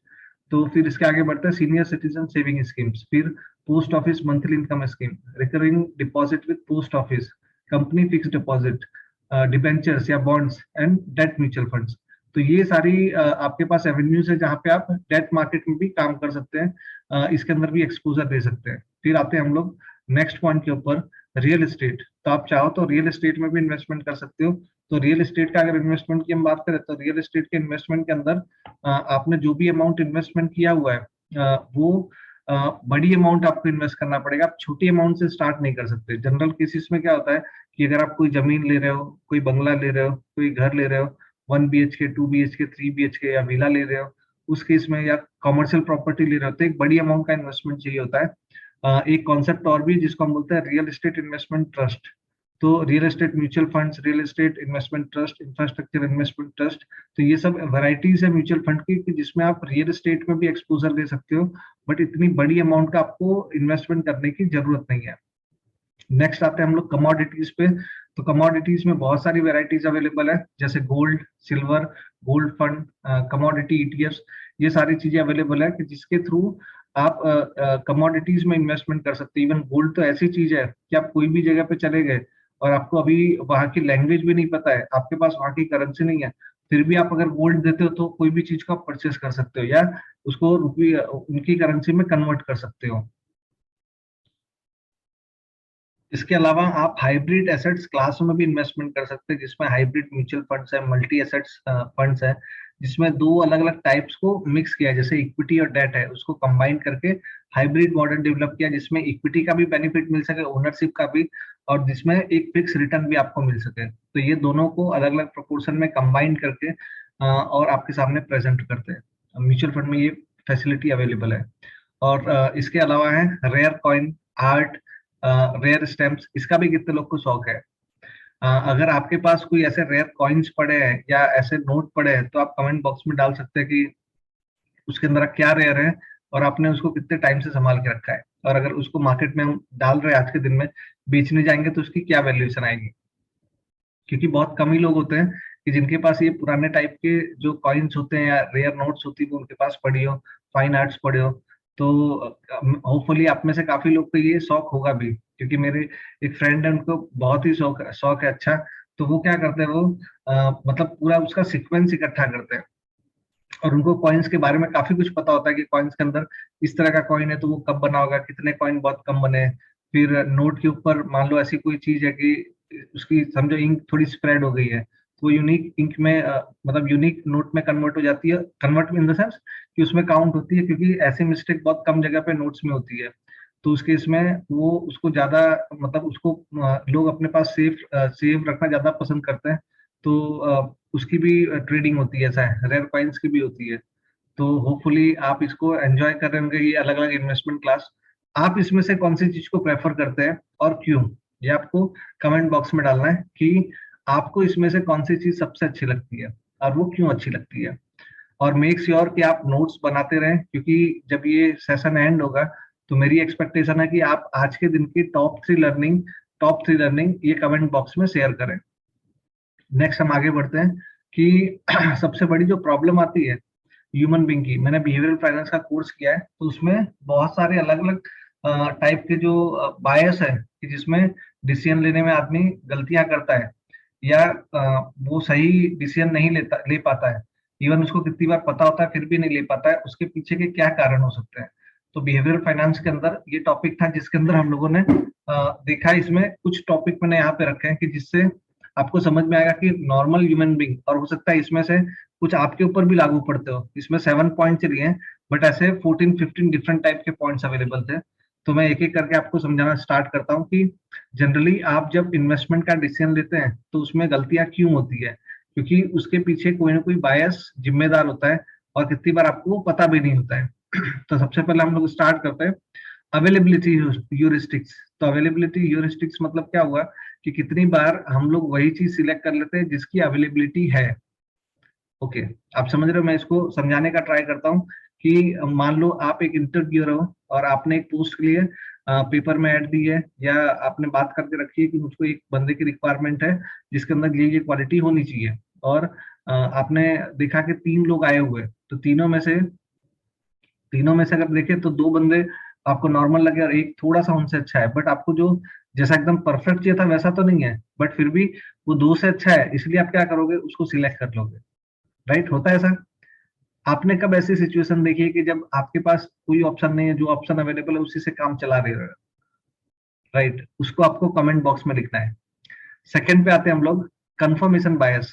तो फिर इसके आगे बढ़ते हैं सीनियर सिटीजन सेविंग स्कीम्स। फिर post office monthly income scheme, recurring deposit with post office, company fix deposit, debentures या bonds and debt mutual funds. तो ये सारी आपके पास एवेन्यूज है जहां पे आप डेट मार्केट में भी काम कर सकते हैं, इसके अंदर भी एक्सपोजर दे सकते हैं। फिर आते हैं हम लोग नेक्स्ट पॉइंट के ऊपर, रियल एस्टेट। तो आप चाहो तो रियल एस्टेट में भी इन्वेस्टमेंट कर सकते हो। तो रियल एस्टेट का अगर इन्वेस्टमेंट की हम बात करें तो रियल एस्टेट के इन्वेस्टमेंट के अंदर आपने जो भी अमाउंट इन्वेस्टमेंट किया हुआ है वो बड़ी अमाउंट आपको इन्वेस्ट करना पड़ेगा, आप छोटी अमाउंट से स्टार्ट नहीं कर सकते। जनरल केसेस में क्या होता है कि अगर आप कोई जमीन ले रहे हो, कोई बंगला ले रहे हो, कोई घर ले रहे हो, 1 BHK, 2 BHK, 3 BHK या विला ले रहे हो, उस केस में या कमर्शियल प्रॉपर्टी ले रहे हो, तो एक बड़ी अमाउंट का इन्वेस्टमेंट चाहिए होता है। एक कॉन्सेप्ट और भी जिसको हम बोलते हैं रियल एस्टेट इन्वेस्टमेंट ट्रस्ट। तो real estate mutual funds, real estate investment trust, infrastructure investment trust, तो ये सब वैरायटीज है म्यूचुअल फंड की कि जिसमें आप रियल एस्टेट में भी एक्सपोजर दे सकते हो, बट इतनी बड़ी अमाउंट का आपको इन्वेस्टमेंट करने की जरूरत नहीं है। नेक्स्ट आते हैं हम लोग कमोडिटीज पे। तो कमोडिटीज में बहुत सारी वेराइटीज अवेलेबल है, जैसे gold, silver, gold fund, commodity ETFs, ये सारी चीजें अवेलेबल है कि जिसके थ्रू आप कमोडिटीज में इन्वेस्टमेंट कर सकते हैं। इवन गोल्ड तो ऐसी चीज है कि आप कोई भी जगह पे चले गए और आपको अभी वहां की लैंग्वेज भी नहीं पता है, आपके पास वहां की करेंसी नहीं है, फिर भी आप अगर गोल्ड देते हो तो कोई भी चीज को आप परचेस कर सकते हो या उसको रुपये उनकी करेंसी में कन्वर्ट कर सकते हो। इसके अलावा आप हाइब्रिड एसेट्स क्लास में भी इन्वेस्टमेंट कर सकते हैं, जिसमें हाइब्रिड म्यूचुअल फंड्स है, मल्टी एसेट्स फंड्स है, जिसमें दो अलग अलग टाइप्स को मिक्स किया है, जैसे इक्विटी और डेट है, उसको कंबाइन करके हाइब्रिड मॉडल डेवलप किया, जिसमें इक्विटी का भी बेनिफिट मिल सके, ओनरशिप का भी, और जिसमें एक फिक्स रिटर्न भी आपको मिल सके। तो ये दोनों को अलग अलग प्रोपोर्शन में कंबाइन करके और आपके सामने प्रेजेंट करते हैं। म्यूचुअल फंड में ये फैसिलिटी अवेलेबल है। और इसके अलावा है rare coin, art, rare stamps, इसका भी कितने लोग को शौक है। अगर आपके पास कोई ऐसे रेयर कॉइन्स पड़े हैं या ऐसे नोट पड़े हैं तो आप कमेंट बॉक्स में डाल सकते हैं कि उसके अंदर क्या रेयर है और आपने उसको कितने टाइम से संभाल के रखा है, और अगर उसको मार्केट में हम डाल रहे हैं आज के दिन में बेचने जाएंगे तो उसकी क्या वैल्यूएशन आएगी। क्योंकि बहुत कम ही लोग होते हैं कि जिनके पास ये पुराने टाइप के जो कॉइन्स होते हैं या रेयर नोट्स होती है वो उनके पास पड़ी हो, फाइन आर्ट्स पड़े हो। तो होपफुली आप में से काफी लोग को ये शौक होगा भी, क्योंकि मेरे एक फ्रेंड है, उनको बहुत ही शौक है। अच्छा, तो वो क्या करते हैं, वो मतलब पूरा उसका सीक्वेंस इकट्ठा करते हैं और उनको कॉइन्स के बारे में काफी कुछ पता होता है कि कॉइन्स के अंदर इस तरह का कॉइन है तो वो कब बना होगा, कितने कॉइन बहुत कम बने। फिर नोट के ऊपर मान लो ऐसी कोई चीज है कि उसकी समझो इंक थोड़ी स्प्रेड हो गई है, तो यूनिक इंक में मतलब यूनिक नोट में कन्वर्ट हो जाती है, कन्वर्ट इन द सेंस कि उसमें काउंट होती है, क्योंकि ऐसी मिस्टेक बहुत कम जगह पे नोट्स में होती है। तो उस केस में वो उसको ज्यादा मतलब उसको लोग अपने पास सेव रखना ज्यादा पसंद करते हैं। तो उसकी भी ट्रेडिंग होती है, ऐसा है, रेयर कॉइन्स की भी होती है। तो होपफुली आप इसको एंजॉय कर रहे होंगे, ये अलग अलग इन्वेस्टमेंट क्लास। आप इसमें से कौन सी चीज को प्रेफर करते हैं और क्यों, ये आपको कमेंट बॉक्स में डालना है कि आपको इसमें से कौन सी चीज सबसे अच्छी लगती है और वो क्यों अच्छी लगती है। और मेक श्योर कि आप नोट्स बनाते रहें, क्योंकि जब ये सेशन एंड होगा तो मेरी एक्सपेक्टेशन है कि आप आज के दिन की टॉप 3 लर्निंग ये कमेंट बॉक्स में शेयर करें। नेक्स्ट हम आगे बढ़ते हैं कि सबसे बड़ी जो प्रॉब्लम आती है ह्यूमन बीइंग की, मैंने बिहेवियरल फाइनेंस का कोर्स किया है, तो उसमें बहुत सारे अलग अलग टाइप के जो बायस है कि जिसमें डिसीजन लेने में आदमी गलतियां करता है या वो सही डिसीजन नहीं ले पाता है। इवन उसको कितनी बार पता होता है फिर भी नहीं ले पाता है, उसके पीछे के क्या कारण हो सकते हैं। तो बिहेवियरल फाइनेंस के अंदर ये टॉपिक था जिसके अंदर हम लोगों ने देखा, इसमें कुछ टॉपिक मैंने यहाँ पे रखे हैं कि जिससे आपको समझ में आएगा कि नॉर्मल ह्यूमन बीइंग, और हो सकता है इसमें से कुछ आपके ऊपर भी लागू पड़ते हो। इसमें 7 पॉइंट्स लिए हैं, बट ऐसे 14-15 डिफरेंट टाइप के पॉइंट्स अवेलेबल थे। तो मैं एक एक करके आपको समझाना स्टार्ट करता हूँ कि जनरली आप जब इन्वेस्टमेंट का डिसीजन लेते हैं तो उसमें गलतियां क्यों होती है, क्योंकि उसके पीछे कोई ना कोई बायस जिम्मेदार होता है और कितनी बार आपको वो पता भी नहीं होता है। तो सबसे पहले हम लोग स्टार्ट करते हैं अवेलेबिलिटी ह्यूरिस्टिक्स। तो अवेलेबिलिटी ह्यूरिस्टिक्स मतलब क्या हुआ कि कितनी बार हम लोग वही चीज सिलेक्ट कर लेते हैं जिसकी अवेलेबिलिटी है। ओके, आप समझ रहे हो, मैं इसको समझाने का ट्राई करता हूँ कि मान लो आप एक इंटरव्यूअर हो और आपने एक पोस्ट के लिए पेपर में ऐड दी है या आपने बात करके रखी है कि मुझको एक बंदे की रिक्वायरमेंट है जिसके अंदर ये क्वालिटी होनी चाहिए, और आपने देखा कि 3 लोग आए हुए, तो तीनों में से अगर देखें तो 2 बंदे आपको नॉर्मल लगे और एक थोड़ा सा उनसे अच्छा है, बट आपको जो जैसा एकदम परफेक्ट चाहिए था वैसा तो नहीं है, बट फिर भी वो 2 से अच्छा है, इसलिए आप क्या करोगे, उसको सिलेक्ट कर लोगे। राइट, होता है ऐसा। आपने कब ऐसी सिचुएशन देखी है कि जब आपके पास कोई ऑप्शन नहीं है, जो ऑप्शन अवेलेबल है उसी से काम चला रहे हो। राइट, उसको आपको कमेंट बॉक्स में लिखना है। सेकंड पे आते हैं हम लोग, कंफर्मेशन बायस।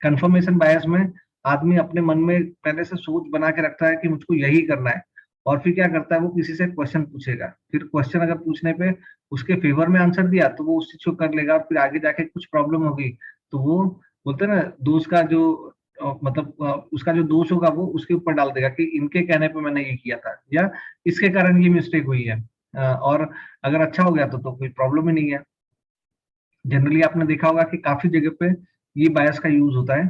कंफर्मेशन बायस में आदमी अपने मन में पहले से सोच बना के रखता है कि मुझको यही करना है, और फिर क्या करता है, वो किसी से क्वेश्चन पूछेगा, फिर क्वेश्चन अगर पूछने पे उसके फेवर में आंसर दिया तो वो उस चीज को कर लेगा, और फिर आगे जाके कुछ प्रॉब्लम होगी तो वो बोलते हैं ना, दोस्त का जो मतलब उसका जो दोष होगा वो उसके ऊपर डाल देगा कि इनके कहने पे मैंने ये किया था, या इसके कारण ये मिस्टेक हुई है। और अगर अच्छा हो गया तो कोई प्रॉब्लम ही नहीं है। जनरली आपने देखा होगा कि काफी जगह पे ये बायस का यूज होता है,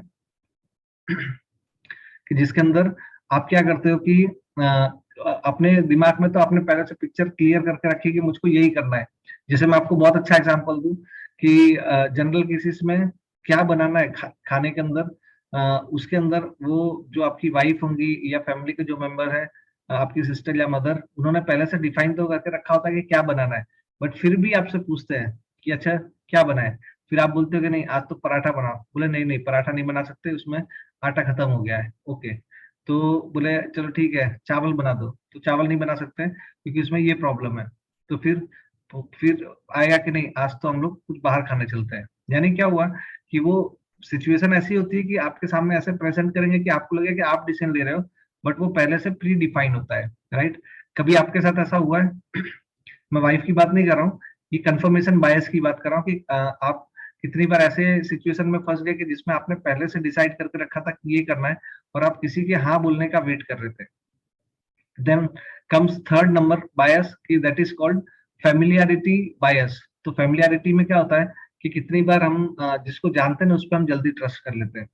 कि जिसके अंदर आप क्या करते हो कि अपने दिमाग में तो आपने पहले से पिक्चर क्लियर करके रखी है कि मुझको यही करना है। जैसे मैं आपको बहुत अच्छा एग्जांपल दूं कि जनरल केसेस में क्या बनाना है खाने के अंदर, उसके अंदर वो जो आपकी वाइफ होंगी या फैमिली के जो मेंबर है, आपकी सिस्टर या मदर, उन्होंने पहले से डिफाइन तो करके रखा होता है कि क्या बनाना है, बट फिर भी आपसे पूछते हैं कि अच्छा क्या बनाए, फिर आप बोलते हो कि नहीं आज तो पराठा बनाओ, बोले नहीं नहीं पराठा नहीं बना सकते, उसमें आटा खत्म हो गया है। ओके, तो बोले चलो ठीक है चावल बना दो, तो चावल नहीं बना सकते क्योंकि इसमें ये प्रॉब्लम है। तो फिर आएगा कि नहीं आज तो हम लोग कुछ बाहर खाने चलते हैं। यानी क्या हुआ कि वो सिचुएशन ऐसी होती है कि आपके सामने ऐसे प्रेजेंट करेंगे कि आपको लगे कि आप डिसीजन ले रहे हो, बट वो पहले से प्री डिफाइन होता है, राइट। कभी आपके साथ ऐसा हुआ है? मैं वाइफ की बात नहीं कर रहा हूँ, ये कंफर्मेशन बायस की बात कर रहा हूँ कि आप कितनी बार ऐसे सिचुएशन में फंस गए कि जिसमें आपने पहले से डिसाइड करके रखा था कि ये करना है, और आप किसी के हाँ बोलने का वेट कर रहे थे। देन कम्स थर्ड नंबर बायस, कि दैट इज कॉल्ड फेमिलियरिटी बायस। तो फेमिलियरिटी में क्या होता है कि कितनी बार हम जिसको जानते हैं ना उस पर हम जल्दी ट्रस्ट कर लेते हैं।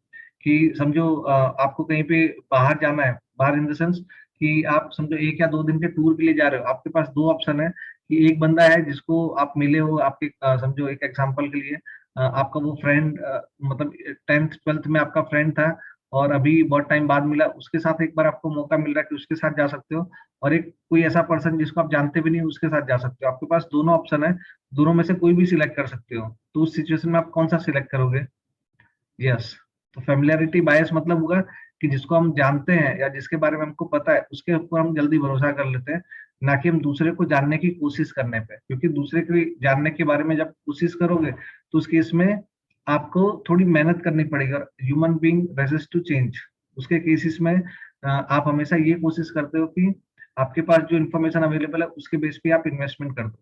कि समझो आपको कहीं पे बाहर जाना है, बाहर इन द सेंस कि आप समझो 1 या 2 दिन के टूर के लिए जा रहे हो, आपके पास दो ऑप्शन है कि एक बंदा है जिसको आप मिले हो, आपके समझो एक एग्जांपल के लिए आपका वो फ्रेंड मतलब 10th 12th में आपका फ्रेंड था, और अभी बहुत टाइम बाद मिला, उसके साथ एक बार आपको मौका मिल रहा है कि उसके साथ जा सकते हो, और एक कोई ऐसा पर्सन जिसको आप जानते भी नहीं उसके साथ जा सकते हो। आपके पास दोनों ऑप्शन है, दोनों में से कोई भी सिलेक्ट कर सकते हो, तो उस सिचुएशन में आप कौन सा सिलेक्ट करोगे? यस। तो फेमिलियरिटी बायस मतलब होगा कि जिसको हम जानते हैं या जिसके बारे में हमको पता है उसके ऊपर हम जल्दी भरोसा कर लेते हैं, ना कि हम दूसरे को जानने की कोशिश करने पे। क्योंकि दूसरे को जानने के बारे में जब कोशिश करोगे तो उस केस में आपको थोड़ी मेहनत करनी पड़ेगी, और human being resist to change. उसके केसेस में आप हमेशा ये कोशिश करते हो कि आपके पास जो इन्फॉर्मेशन अवेलेबल है उसके बेस पे आप इन्वेस्टमेंट कर दो।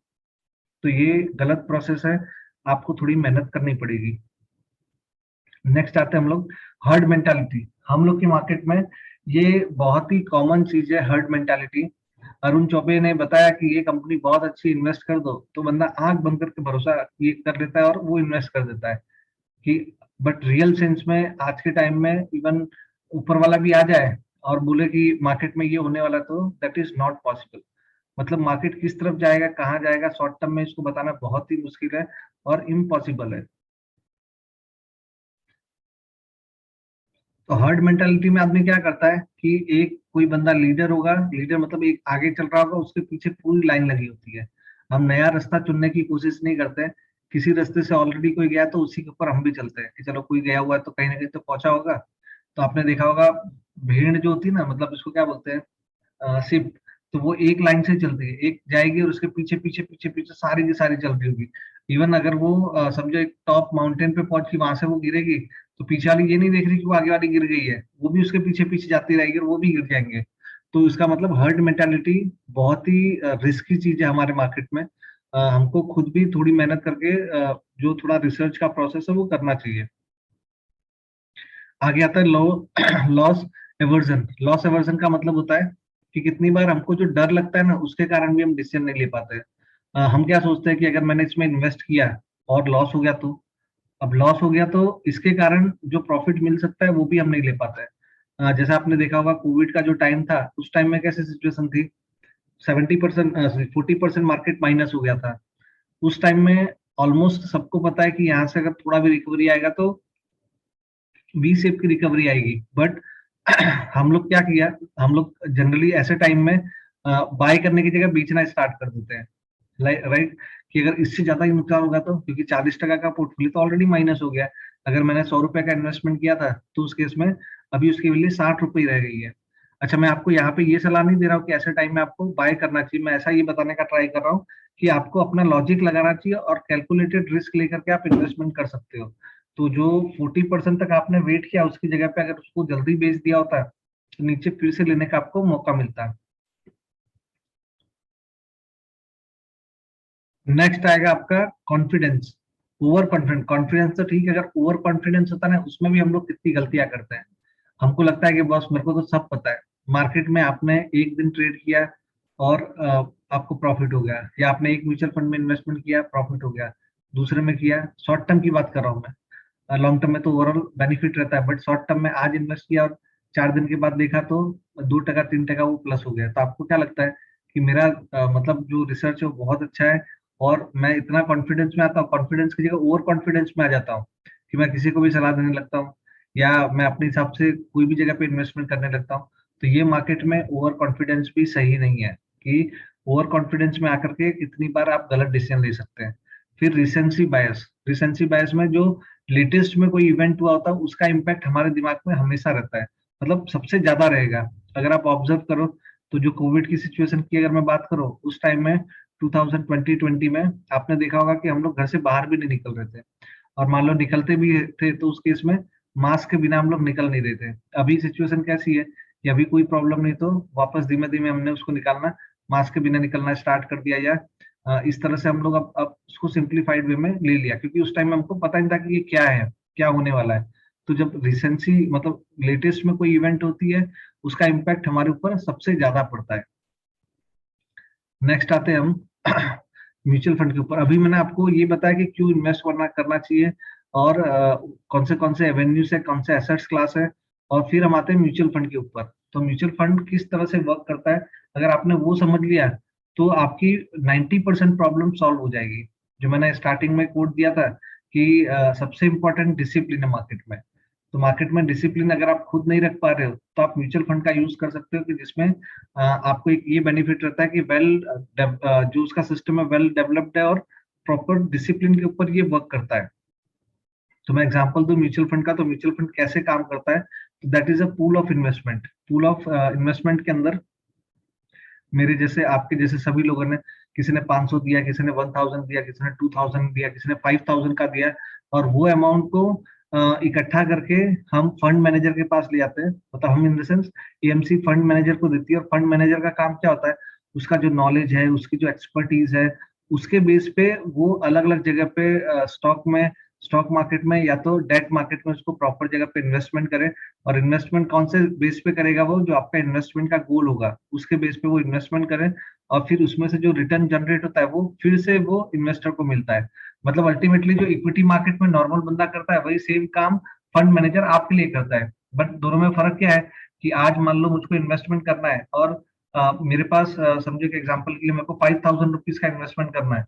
तो ये गलत प्रोसेस है, आपको थोड़ी मेहनत करनी पड़ेगी। नेक्स्ट आते हैं हम लोग हर्ड मेंटालिटी। हम लोग की मार्केट में ये बहुत ही कॉमन चीज है, हर्ड मेंटालिटी। अरुण चौबे ने बताया कि ये कंपनी बहुत अच्छी, इन्वेस्ट कर दो, तो बंदा आंख बंद करके भरोसा ये कर लेता है और वो इन्वेस्ट कर देता है। कि बट रियल सेंस में आज के टाइम में इवन ऊपर वाला भी आ जाए और बोले कि मार्केट में ये होने वाला, तो दैट इज नॉट पॉसिबल। मतलब मार्केट किस तरफ जाएगा, कहाँ जाएगा, शॉर्ट टर्म में इसको बताना बहुत ही मुश्किल है और इम्पॉसिबल है। तो हर्ड मेंटालिटी में आदमी क्या करता है कि एक कोई बंदा लीडर होगा, लीडर मतलब एक आगे चल रहा होगा, उसके पीछे पूरी लाइन लगी होती है। हम नया रास्ता चुनने की कोशिश नहीं करते। किसी रास्ते से ऑलरेडी कोई गया तो उसी के ऊपर हम भी चलते हैं कि चलो कोई गया हुआ है तो कहीं ना कहीं तो पहुंचा होगा। तो आपने देखा होगा भीड़ जो होती है ना, मतलब इसको क्या बोलते हैं, शिफ्ट। तो वो एक लाइन से चलती है, एक जाएगी और उसके पीछे पीछे पीछे पीछे सारी की सारी चल रही होगी। इवन अगर वो समझो एक टॉप माउंटेन पे पहुंच के वहां से वो गिरेगी, तो पीछे वाली ये नहीं देख रही कि वो आगे वाली गिर गई है, वो भी उसके पीछे पीछे जाती रहेगी और वो भी गिर जाएंगे। तो इसका मतलब हर्ड मेंटालिटी बहुत ही रिस्की चीज है हमारे मार्केट में। हमको खुद भी थोड़ी मेहनत करके जो थोड़ा रिसर्च का प्रोसेस है वो करना चाहिए। आगे आता है law loss aversion. Loss aversion का मतलब होता है कि कितनी बार हमको जो डर लगता है ना उसके कारण भी हम डिसीजन नहीं ले पाते। हम क्या सोचते हैं कि अगर मैंने इसमें इन्वेस्ट किया और लॉस हो गया तो, अब लॉस हो गया तो इसके कारण जो प्रॉफिट मिल सकता है वो भी हम नहीं ले पाते हैं। जैसा आपने देखा होगा कोविड का जो टाइम था, उस टाइम में कैसी सिचुएशन थी, 70% 40% मार्केट माइनस हो गया था। उस टाइम में ऑलमोस्ट सबको पता है कि यहाँ से अगर थोड़ा भी रिकवरी आएगा तो वी शेप की रिकवरी आएगी। बट हम लोग क्या किया, हम लोग जनरली ऐसे टाइम में बाय करने की जगह बेचना स्टार्ट कर देते हैं, राइट। कि अगर इससे ज्यादा ही नुकसान होगा तो, क्योंकि 40% का पोर्टफोलियो तो ऑलरेडी माइनस हो गया है। अगर मैंने 100 रुपए का इन्वेस्टमेंट किया था तो उस केस में अभी उसकी वैल्यू 60 रुपए रह गई है। अच्छा, मैं आपको यहाँ पे ये सलाह नहीं दे रहा हूँ कि ऐसे टाइम में आपको बाय करना चाहिए, मैं ऐसा ये बताने का ट्राई कर रहा हूँ कि आपको अपना लॉजिक लगाना चाहिए और कैलकुलेटेड रिस्क लेकर के आप इन्वेस्टमेंट कर सकते हो। तो जो 40% तक आपने वेट किया उसकी जगह पे अगर उसको जल्दी बेच दिया होता तो नीचे फिर से लेने का आपको मौका मिलता है। नेक्स्ट आएगा आपका कॉन्फिडेंस, ओवर कॉन्फिडेंस। कॉन्फिडेंस तो ठीक है, अगर ओवर कॉन्फिडेंस होता है ना, उसमें भी हम लोग कितनी गलतियां करते हैं। हमको लगता है कि बॉस मेरे को तो सब पता है। मार्केट में आपने एक दिन ट्रेड किया और आपको प्रॉफिट हो गया, या आपने एक म्यूचुअल फंड में इन्वेस्टमेंट किया, प्रॉफिट हो गया। दूसरे में किया, शॉर्ट टर्म की बात कर रहा हूँ मैं, लॉन्ग टर्म में तो ओवरऑल बेनिफिट रहता है, बट शॉर्ट टर्म में आज इन्वेस्ट किया और 4 दिन के बाद देखा तो 2% 3% वो प्लस हो गया। तो आपको क्या लगता है कि मेरा मतलब जो रिसर्च है वो बहुत अच्छा है और मैं इतना कॉन्फिडेंस में आता हूँ, कॉन्फिडेंस की जगह ओवर कॉन्फिडेंस में आ जाता हूँ कि मैं किसी को भी सलाह देने लगता हूँ, या मैं अपने हिसाब से कोई भी जगह पे इन्वेस्टमेंट करने लगता हूँ। तो ये मार्केट में ओवर कॉन्फिडेंस भी सही नहीं है, कि ओवर कॉन्फिडेंस में आकर के कितनी बार आप गलत डिसीजन ले सकते हैं। फिर रिसेंसी बायस, रिसेंसी बायस में जो लेटेस्ट में कोई इवेंट हुआ होता है उसका इम्पैक्ट हमारे दिमाग में हमेशा रहता है, मतलब सबसे ज्यादा रहेगा। अगर आप ऑब्जर्व करो तो जो कोविड की सिचुएशन की अगर मैं बात करूं, उस टाइम में 2020 में आपने देखा होगा कि हम लोग घर से बाहर भी नहीं निकल रहे थे, और मान लो निकलते भी थे तो उस केस में मास्क के बिना हम लोग निकल नहीं रहे थे। अभी सिचुएशन कैसी है कि अभी कोई प्रॉब्लम नहीं, तो वापस धीमे धीमे हमने उसको निकालना, मास्क के बिना निकलना स्टार्ट कर दिया, या इस तरह से हम लोग अब उसको सिंप्लीफाइड वे में ले लिया, क्योंकि उस टाइम में हमको पता नहीं था कि ये क्या है, क्या होने वाला है। तो जब रिसेंसी मतलब लेटेस्ट में कोई इवेंट होती है, उसका इम्पैक्ट हमारे ऊपर सबसे ज्यादा पड़ता है। नेक्स्ट आते हैं हम म्यूचुअल फंड के ऊपर। अभी मैंने आपको ये बताया कि क्यों इन्वेस्ट करना करना चाहिए, और कौन से एवेन्यूज है, कौन से एसेट्स क्लास है, और फिर हम आते हैं म्यूचुअल फंड के ऊपर। तो म्यूचुअल फंड किस तरह से वर्क करता है, अगर आपने वो समझ लिया तो आपकी 90% प्रॉब्लम सॉल्व हो जाएगी। जो मैंने स्टार्टिंग में कोट दिया था कि सबसे इंपॉर्टेंट डिसिप्लिन है मार्केट में। तो मार्केट में डिसिप्लिन अगर आप खुद नहीं रख पा रहे हो, तो आप म्यूचुअल फंड का यूज कर सकते हो, कि जिसमें आपको एक ये बेनिफिट रहता है कि जो उसका सिस्टम है वेल डेवलप्ड है, और प्रॉपर डिसिप्लिन के ऊपर ये वर्क करता है। तो मैं एग्जांपल दूं म्यूचुअल फंड का, तो म्यूचुअल फंड कैसे काम करता है, तो that is a pool of investment. Pool of investment के अंदर मेरे जैसे, आपके जैसे सभी लोगों ने, किसी ने 500 दिया, किसी ने 1000 दिया, किसी ने 2000 दिया, किसी ने 5000 का दिया, और वो अमाउंट को इकट्ठा करके हम फंड मैनेजर के पास ले जाते हैं। मतलब हम in the sense AMC fund manager को देती है, और फंड मैनेजर का काम क्या होता है, उसका जो नॉलेज है, उसकी जो एक्सपर्टीज है, उसके बेस पे वो अलग अलग जगह पे स्टॉक मार्केट में या तो डेट मार्केट में उसको प्रॉपर जगह पे इन्वेस्टमेंट करे। और इन्वेस्टमेंट कौन से बेस पे करेगा, वो जो आपका इन्वेस्टमेंट का गोल होगा उसके बेस पे वो इन्वेस्टमेंट करें, और फिर उसमें से जो रिटर्न जनरेट होता है वो फिर से वो इन्वेस्टर को मिलता है। मतलब अल्टीमेटली जो इक्विटी मार्केट में नॉर्मल बंदा करता है, वही सेम काम फंड मैनेजर आपके लिए करता है। बट दोनों में फर्क क्या है, कि आज मान लो मुझको इन्वेस्टमेंट करना है, और मेरे पास समझो कि एग्जाम्पल के लिए मेरे को 5000 रुपीज का इन्वेस्टमेंट करना है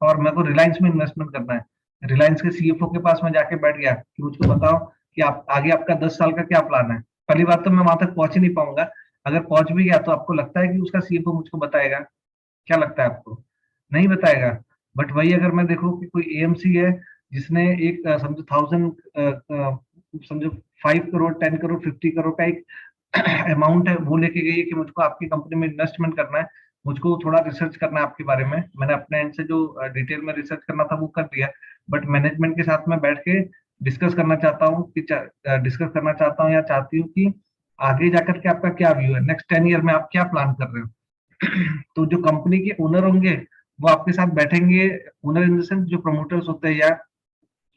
और मेरे को रिलायंस में इन्वेस्टमेंट करना है। रिलायंस के सीएफओ के पास में जाके बैठ गया कि मुझको बताओ कि आप आगे आपका 10 साल का क्या प्लान है। पहली बात तो मैं वहां तक पहुंच ही नहीं पाऊंगा। अगर पहुंच भी गया तो आपको लगता है कि उसका सीएफओ मुझको बताएगा? क्या लगता है आपको? नहीं बताएगा। बट वही अगर मैं देखूं कि कोई एएमसी है जिसने एक समझो 5 करोड़ 10 करोड़ 50 करोड़ का एक अमाउंट है, वो लेके गई है कि मुझको आपकी कंपनी में इन्वेस्टमेंट करना है, मुझको थोड़ा रिसर्च करना है आपके बारे में। मैंने अपने एंड से जो डिटेल में रिसर्च करना था वो कर दिया, बट मैनेजमेंट के साथ में बैठ के डिस्कस करना चाहता हूँ कि डिस्कस करना चाहता हूँ या चाहती हूँ कि आगे जाकर के आपका क्या व्यू है, नेक्स्ट 10 ईयर में आप क्या प्लान कर रहे हो। तो जो कंपनी के ओनर होंगे वो आपके साथ बैठेंगे, ओनर इन द सेंस जो प्रमोटर्स होते हैं या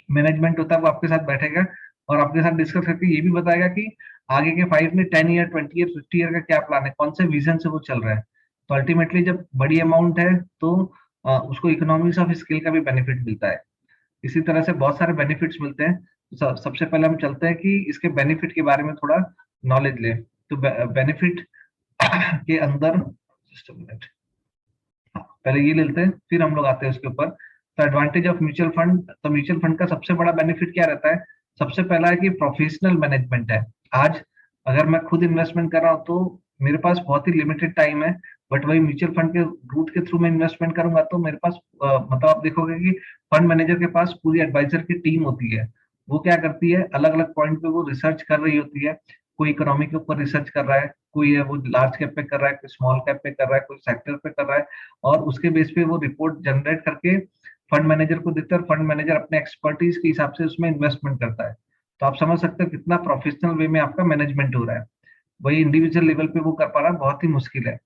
मैनेजमेंट होता है, वो आपके साथ बैठेगा और आपके साथ डिस्कस करके ये भी बताएगा कि आगे के 5 में 10 ईयर 20 ईयर 50 ईयर का क्या प्लान है, कौन से विजन से वो चल रहा है। तो अल्टीमेटली जब बड़ी अमाउंट है तो उसको इकोनॉमिक्स ऑफ स्केल का भी बेनिफिट मिलता है। इसी तरह से बहुत सारे बेनिफिट्स मिलते हैं। तो सबसे पहले हम चलते हैं कि इसके बेनिफिट के बारे में थोड़ा नॉलेज लें। तो बेनिफिट के अंदर just a minute, पहले ये लेते हैं फिर हम लोग आते हैं उसके ऊपर। तो एडवांटेज ऑफ म्यूचुअल फंड, तो म्यूचुअल फंड का सबसे बड़ा बेनिफिट क्या रहता है? सबसे पहला है कि प्रोफेशनल मैनेजमेंट है। आज अगर मैं खुद इन्वेस्टमेंट कर रहा हूँ तो मेरे पास बहुत ही लिमिटेड टाइम है, बट वही म्यूचुअल फंड के रूट के थ्रू मैं इन्वेस्टमेंट करूंगा तो मेरे पास मतलब आप देखोगे कि फंड मैनेजर के पास पूरी एडवाइजर की टीम होती है। वो क्या करती है, अलग अलग पॉइंट पे वो रिसर्च कर रही होती है। कोई इकोनॉमी के ऊपर रिसर्च कर रहा है, कोई है वो लार्ज कैप पे कर रहा है, कोई स्मॉल कैप पे कर रहा है, कोई सेक्टर पे कर रहा है, और उसके बेस पे वो रिपोर्ट जनरेट करके फंड मैनेजर को देता है, और फंड मैनेजर अपने एक्सपर्टीज के हिसाब से उसमें इन्वेस्टमेंट करता है। तो आप समझ सकते हो कितना प्रोफेशनल वे में आपका मैनेजमेंट हो रहा है। वही इंडिविजुअल लेवल पे वो कर पा रहा है, बहुत ही मुश्किल है।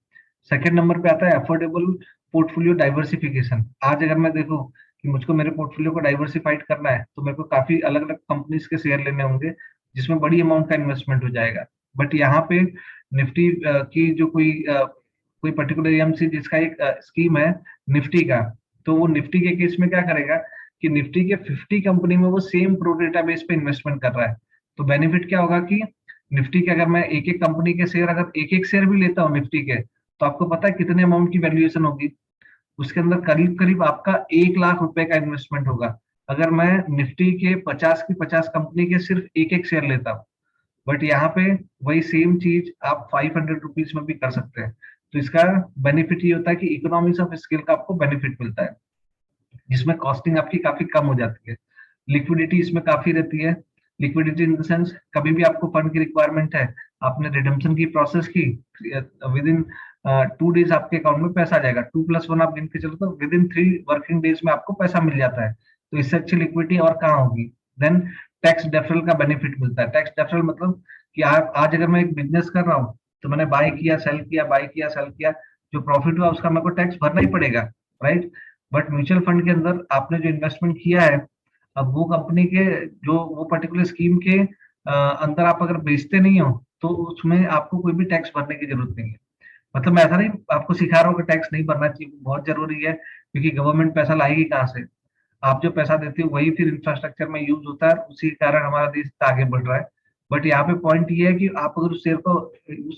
सेकंड नंबर पे आता है अफोर्डेबल पोर्टफोलियो डाइवर्सिफिकेशन। आज अगर मैं देखूं कि मुझको मेरे पोर्टफोलियो को डाइवर्सिफाइड करना है तो मेरे को काफी अलग अलग कंपनीज के शेयर लेने होंगे जिसमें बड़ी अमाउंट का इन्वेस्टमेंट हो जाएगा। बट यहाँ पे निफ्टी की जो कोई पर्टिकुलर एएमसी जिसका एक स्कीम है निफ्टी का, तो वो निफ्टी के केस में क्या करेगा कि निफ्टी के 50 कंपनी में वो सेम प्रो डेटा बेस पे इन्वेस्टमेंट कर रहा है। तो बेनिफिट क्या होगा कि निफ्टी के अगर मैं एक एक कंपनी के शेयर अगर एक एक शेयर भी लेता हूँ निफ्टी के, तो आपको पता है कितने अमाउंट की वैल्यूएशन होगी? उसके अंदर करीब करीब आपका 1 लाख रुपए का इन्वेस्टमेंट होगा अगर मैं निफ्टी के 50 की 50 कंपनी के सिर्फ एक एक शेयर लेता हूँ। बट यहाँ पे वही सेम चीज आप 500 रुपीज में भी कर सकते हैं। तो इसका बेनिफिट ये होता है कि इकोनॉमिक्स ऑफ स्केल का आपको बेनिफिट मिलता है, जिसमें कॉस्टिंग आपकी काफी कम हो जाती है। लिक्विडिटी इसमें काफी रहती है। लिक्विडिटी इन द सेंस कभी भी आपको फंड की रिक्वायरमेंट है, आपने रिडम्पशन की प्रोसेस की, विद इन 2 डेज आपके अकाउंट में पैसा आ जाएगा। 2+1 आप गिन के चलो तो विद इन 3 वर्किंग डेज में आपको पैसा मिल जाता है। तो इससे अच्छी लिक्विडिटी और कहाँ होगी? देन टैक्स डेफरल का बेनिफिट मिलता है। टैक्स डेफरल मतलब कि आज अगर मैं एक बिजनेस कर रहा हूँ तो मैंने बाय किया सेल किया बाय किया सेल किया, जो प्रॉफिट हुआ उसका मेरे को टैक्स भरना ही पड़ेगा, राइट? बट म्यूचुअल फंड के अंदर आपने जो इन्वेस्टमेंट किया है, अब वो कंपनी के जो वो पर्टिकुलर स्कीम के अंदर आप अगर बेचते नहीं हो तो उसमें आपको कोई भी टैक्स भरने की जरूरत नहीं है। मतलब मैं ऐसा नहीं आपको सिखा रहा हूँ कि टैक्स नहीं भरना चाहिए, बहुत जरूरी है, क्योंकि गवर्नमेंट पैसा लाएगी कहाँ से? आप जो पैसा देते हो वही फिर इंफ्रास्ट्रक्चर में यूज होता है, उसी के कारण हमारा देश आगे बढ़ रहा है। बट यहाँ पे पॉइंट ये है कि आप अगर उस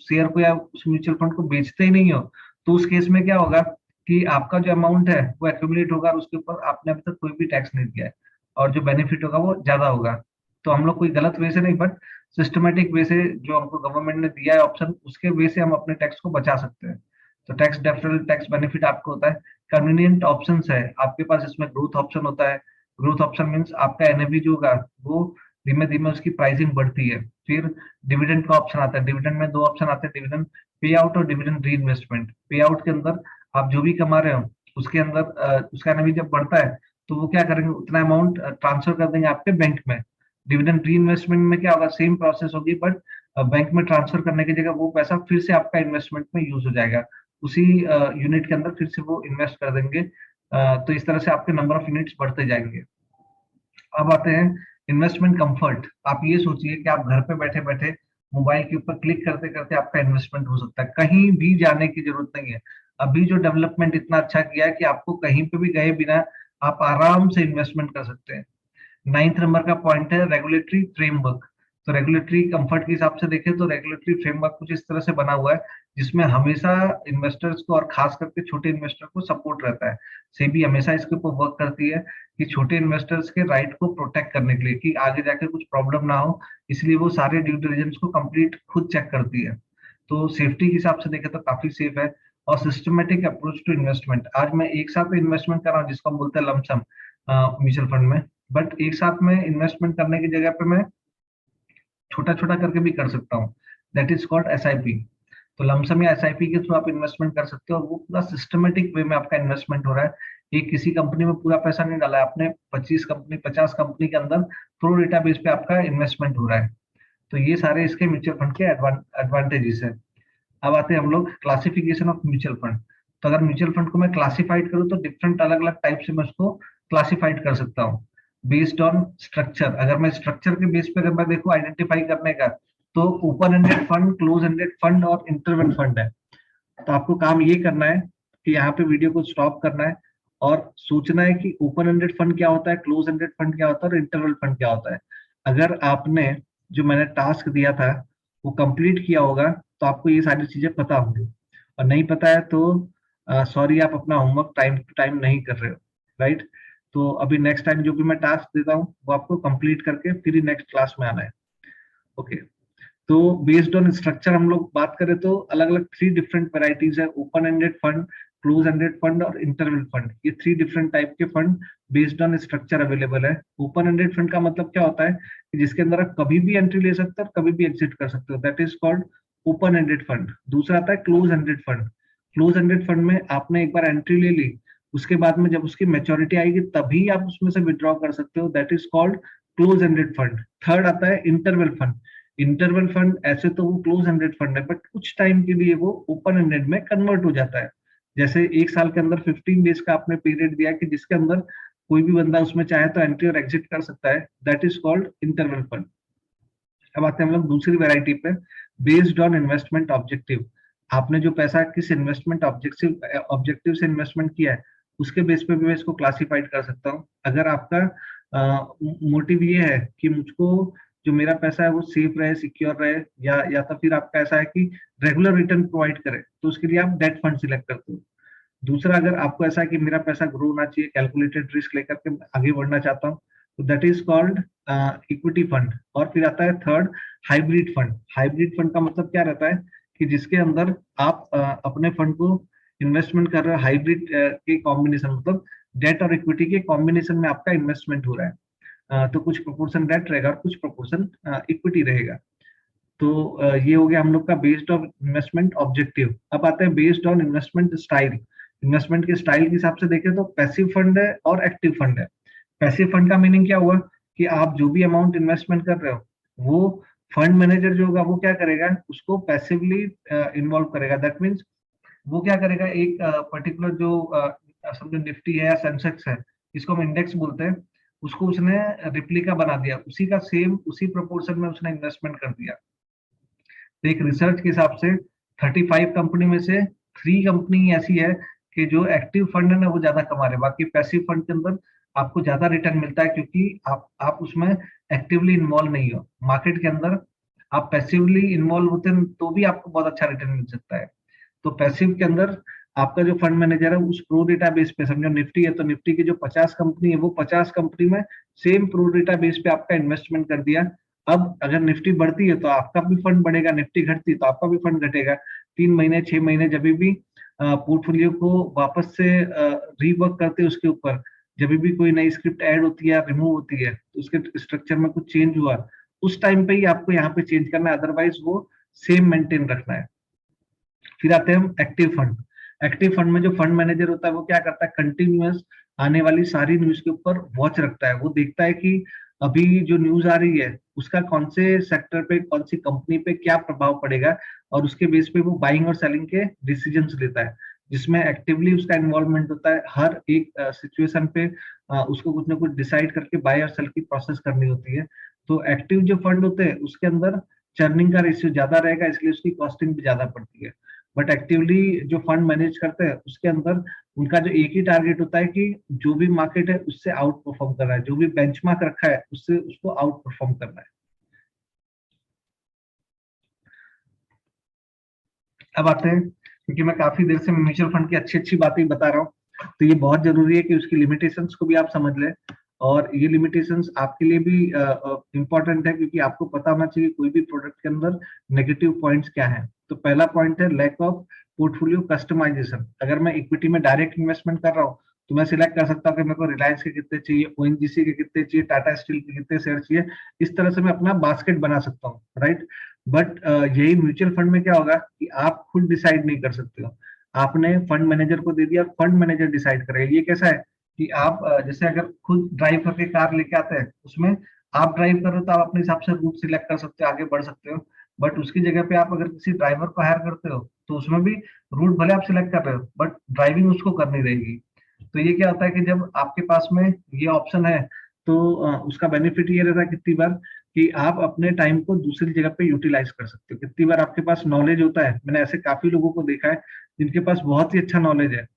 शेयर को या उस म्यूचुअल फंड को बेचते ही नहीं हो, तो उस केस में क्या होगा कि आपका जो अमाउंट है वो एक्यूमुलेट होगा और उसके ऊपर आपने अभी तक कोई भी टैक्स नहीं दिया है, और जो बेनिफिट होगा वो ज्यादा होगा। तो हम लोग कोई गलत वे से नहीं, बट सिस्टमेटिक वे से जो हमको गवर्नमेंट ने दिया है ऑप्शन, उसके वे से हम अपने टैक्स को बचा सकते हैं। तो टैक्स डेफरल टैक्स बेनिफिट आपको होता है। कन्वीनियंट ऑप्शंस है आपके पास, इसमें ग्रोथ ऑप्शन होता है। ग्रोथ ऑप्शन मींस आपका एनएवी जो होगा वो धीमे धीमे उसकी प्राइसिंग बढ़ती है। फिर डिविडेंड का ऑप्शन आता है। डिविडेंड में 2 ऑप्शन आते हैं, डिविडेंड पे आउट और डिविडेंड री इन्वेस्टमेंट। पे आउट के अंदर आप जो भी कमा रहे हो उसके अंदर उसका एनएवी जब बढ़ता है तो वो क्या करेंगे, उतना अमाउंट ट्रांसफर कर देंगे आपके बैंक में। डिविडेंड री इन्वेस्टमेंट में क्या होगा, सेम प्रोसेस होगी, बट बैंक में ट्रांसफर करने की जगह वो पैसा फिर से आपका इन्वेस्टमेंट में यूज हो जाएगा, उसी यूनिट के अंदर फिर से वो इन्वेस्ट कर देंगे। तो इस तरह से आपके नंबर ऑफ यूनिट्स बढ़ते जाएंगे। अब आते हैं इन्वेस्टमेंट कंफर्ट। आप ये सोचिए कि आप घर पे बैठे बैठे मोबाइल के ऊपर क्लिक करते करते आपका इन्वेस्टमेंट हो सकता है, कहीं भी जाने की जरूरत नहीं है। अभी जो डेवलपमेंट इतना अच्छा किया है कि आपको कहीं पे भी गए बिना आप आराम से इन्वेस्टमेंट कर सकते हैं। 9th नंबर का पॉइंट है रेगुलेटरी फ्रेमवर्क। तो रेगुलेटरी कंफर्ट के हिसाब से देखें तो रेगुलेटरी फ्रेमवर्क कुछ इस तरह से बना हुआ है जिसमें हमेशा इन्वेस्टर्स को और खास करके छोटे इन्वेस्टर को सपोर्ट रहता है। सेबी हमेशा इसके ऊपर वर्क करती है कि छोटे इन्वेस्टर्स के राइट को प्रोटेक्ट करने के लिए, कि आगे जाके कुछ प्रॉब्लम ना हो, इसलिए वो सारे ड्यू डिलिजेंस को कंप्लीट खुद चेक करती है। तो सेफ्टी के हिसाब से देखें तो काफी सेफ है। और सिस्टमेटिक अप्रोच टू इन्वेस्टमेंट, आज मैं एक साथ इन्वेस्टमेंट कर रहा हूँ जिसको हम बोलते हैं लमसम म्यूचुअल फंड में, बट एक साथ में इन्वेस्टमेंट करने की जगह पे मैं छोटा छोटा करके भी कर सकता हूँ। That is called SIP. तो लमसम या एसआईपी के थ्रू आप इन्वेस्टमेंट कर सकते हो, और वो पूरा सिस्टमेटिक वे में आपका इन्वेस्टमेंट हो रहा है। एक किसी कंपनी में पूरा पैसा नहीं डाला है आपने, 25 कंपनी 50 कंपनी के अंदर प्रो डेटा बेस पे आपका इन्वेस्टमेंट हो रहा है। तो ये सारे इसके म्यूचुअल फंड के एडवांटेजेस है। अब आते हैं हम लोग क्लासिफिकेशन ऑफ म्यूचुअल फंड। तो अगर म्यूचुअल फंड को मैं क्लासिफाइड करूँ तो डिफरेंट अलग अलग टाइप से मैं उसको क्लासिफाइड कर सकता हूँ बेस्ड ऑन स्ट्रक्चर। अगर मैं स्ट्रक्चर के बेस पे अगर मैं देखूँ आइडेंटिफाई करने का, तो open ended fund, close ended fund और इंटरवल फंड है। तो आपको काम ये करना है कि यहाँ पे वीडियो को स्टॉप करना है और सोचना है कि ओपन एंडेड फंड क्या होता है, क्लोज एंडेड फंड क्या होता है और इंटरवल फंड क्या होता है। अगर आपने जो मैंने टास्क दिया था वो कंप्लीट किया होगा तो आपको ये सारी चीजें पता होंगी, और नहीं पता है तो सॉरी, आप अपना होमवर्क टाइम टू टाइम नहीं कर रहे हो, राइट? तो अभी नेक्स्ट टाइम जो भी मैं टास्क देता हूँ वो आपको कंप्लीट करके फिर ही नेक्स्ट क्लास में आना है। ओके, तो बेस्ड ऑन स्ट्रक्चर हम लोग बात करें तो अलग अलग 3 डिफरेंट वेराइटीज है, open ended fund, close ended fund और इंटरवल फंड। ये 3 डिफरेंट टाइप के fund based on structure available है। ओपन एंडेड फंड का मतलब क्या होता है कि जिसके अंदर आप कभी भी एंट्री ले सकते हो और कभी भी एग्जिट कर सकते हो, that is called open ended fund. दूसरा आता है close ended fund. Close ended fund में आपने एक बार एंट्री ले ली, उसके बाद में जब उसकी मेच्योरिटी आएगी तभी आप उसमें से विड्रॉ कर सकते हो, that is called close ended fund. Third आता है इंटरवल फंड। इंटरवल फंड ऐसे तो वो क्लोज एंडेड फंड है, बट कुछ टाइम के लिए वो ओपन एंडेड में कन्वर्ट हो जाता है। जैसे एक साल के अंदर 15 डेज का आपने पीरियड दिया कि जिसके अंदर कोई भी बंदा उसमें चाहे तो एंट्री और एग्जिट कर सकता है, that is called interval fund. अब आते हैं हम लोग दूसरी वैरायटी पे, बेस्ड ऑन इन्वेस्टमेंट ऑब्जेक्टिव। आपने जो पैसा किस इन्वेस्टमेंट ऑब्जेक्टिव ऑब्जेक्टिव से इन्वेस्टमेंट किया है, उसके बेस पे भी मैं इसको क्लासिफाइड कर सकता हूँ। अगर आपका मोटिव ये है कि मुझको जो मेरा पैसा है वो सेफ रहे, सिक्योर रहे, या तो फिर आपका ऐसा है कि रेगुलर रिटर्न प्रोवाइड करे, तो उसके लिए आप डेट फंड सिलेक्ट करते हो। दूसरा, अगर आपको ऐसा है कि मेरा पैसा ग्रो होना चाहिए, कैलकुलेटेड रिस्क लेकर के आगे बढ़ना चाहता हूँ, तो that is called equity fund. और फिर आता है third, hybrid fund. Hybrid fund का मतलब क्या रहता है कि जिसके अंदर आप अपने फंड को इन्वेस्टमेंट कर रहे हो, हाइब्रिड के कॉम्बिनेशन, मतलब डेट और इक्विटी के कॉम्बिनेशन में आपका इन्वेस्टमेंट हो रहा है। तो कुछ प्रोपोर्शन डेट रहेगा और कुछ प्रोपोर्शन इक्विटी रहेगा। तो ये हो गया हम लोग का बेस्ड ऑन इन्वेस्टमेंट ऑब्जेक्टिव। अब आते हैं based on investment style. Investment के स्टाइल के हिसाब से देखें तो पैसिव फंड है और एक्टिव फंड है। पैसिव फंड का मीनिंग क्या हुआ कि आप जो भी अमाउंट इन्वेस्टमेंट कर रहे हो, वो फंड मैनेजर जो होगा वो क्या करेगा, उसको पैसिवली इन्वॉल्व करेगा। दैट मीन्स वो क्या करेगा, एक पर्टिकुलर जो समझो निफ्टी है या सेंसेक्स है, इसको हम इंडेक्स बोलते हैं, उसको उसने रिप्लिका बना दिया, उसी का सेम उसी प्रोपोर्शन में उसने इन्वेस्टमेंट कर दिया। तो एक रिसर्च के हिसाब से 35 कंपनी में से 3 कंपनी ऐसी है कि जो एक्टिव फंड है ना वो ज्यादा कमा रहे हैं। बाकी पैसिव फंड के अंदर आपको ज्यादा रिटर्न मिलता है, क्योंकि आप उसमें एक्टिवली इन्वॉल्व नहीं हो। मार्केट के अंदर आप पैसिवली इन्वॉल्व होते हैं तो भी आपको बहुत अच्छा रिटर्न मिल सकता है। तो पैसिव के अंदर आपका जो फंड मैनेजर है उस प्रो डेटा बेस पे, समझो निफ्टी है तो निफ्टी की जो 50 कंपनी है वो 50 कंपनी में सेम प्रो डेटा बेस पे आपका इन्वेस्टमेंट कर दिया। अब अगर निफ्टी बढ़ती है तो आपका भी फंड बढ़ेगा, निफ्टी घटती है तो आपका भी फंड घटेगा। 3 महीने 6 महीने जब भी पोर्टफोलियो को वापस से रीवर्क करते हैं उसके ऊपर, जब भी कोई नई स्क्रिप्ट ऐड होती है, रिमूव होती है, तो उसके स्ट्रक्चर में कुछ चेंज हुआ, उस टाइम पे ही आपको यहाँ पे चेंज करना है, अदरवाइज वो सेम मेंटेन रखना है। फिर आते हैं हम एक्टिव फंड। एक्टिव फंड में जो फंड मैनेजर होता है वो क्या करता है, कंटिन्यूअस आने वाली सारी न्यूज के ऊपर वॉच रखता है। वो देखता है कि अभी जो न्यूज आ रही है उसका कौन से सेक्टर पे, कौन सी कंपनी पे क्या प्रभाव पड़ेगा, और उसके बेस पे वो बाइंग और सेलिंग के डिसीजंस लेता है, जिसमें एक्टिवली उसका इन्वॉल्वमेंट होता है। हर एक सिचुएशन पे उसको कुछ ना कुछ डिसाइड करके बाय और सेल की प्रोसेस करनी होती है। तो एक्टिव जो फंड होते हैं उसके अंदर चर्निंग का रेशियो ज्यादा रहेगा, इसलिए उसकी कॉस्टिंग भी ज्यादा पड़ती है। बट एक्टिवली जो फंड मैनेज करते हैं उसके अंदर उनका जो एक ही टारगेट होता है कि जो भी मार्केट है उससे आउट परफॉर्म करना है, जो भी बेंचमार्क रखा है उससे उसको आउट परफॉर्म करना है। अब आते हैं, क्योंकि मैं काफी देर से म्यूचुअल फंड की अच्छी अच्छी बातें बता रहा हूँ, तो ये बहुत जरूरी है कि उसकी लिमिटेशंस को भी आप समझ लें। और ये लिमिटेशंस आपके लिए भी इंपॉर्टेंट है, क्योंकि आपको पता होना चाहिए कोई भी प्रोडक्ट के अंदर नेगेटिव पॉइंट्स क्या है। तो पहला पॉइंट है लैक ऑफ पोर्टफोलियो कस्टमाइजेशन। अगर मैं इक्विटी में डायरेक्ट इन्वेस्टमेंट कर रहा हूँ तो मैं सिलेक्ट कर सकता हूँ कि मेरे को रिलायंस के कितने चाहिए, ओएनजीसी के कितने चाहिए, टाटा स्टील के कितने शेयर चाहिए। इस तरह से मैं अपना बास्केट बना सकता हूँ, राइट। बट यही म्यूचुअल फंड में क्या होगा कि आप खुद डिसाइड नहीं कर सकते हो, आपने फंड मैनेजर को दे दिया, फंड मैनेजर डिसाइड करेगा। ये कैसा है कि आप जैसे अगर खुद ड्राइव करके कार लेके आते हैं, उसमें आप ड्राइव कर रहे हो तो आप अपने हिसाब से रूट सिलेक्ट कर सकते हो, आगे बढ़ सकते हो। बट उसकी जगह पे आप अगर किसी ड्राइवर को हायर करते हो तो उसमें भी रूट भले आप सिलेक्ट कर रहे हो बट ड्राइविंग उसको करनी रहेगी। तो ये क्या होता है कि जब आपके पास में ये ऑप्शन है तो उसका बेनिफिट ये रहता है कितनी बार कि आप अपने टाइम को दूसरी जगह पे यूटिलाइज कर सकते हो। कितनी बार आपके पास नॉलेज होता है, मैंने ऐसे काफी लोगों को देखा है जिनके पास बहुत ही अच्छा नॉलेज है,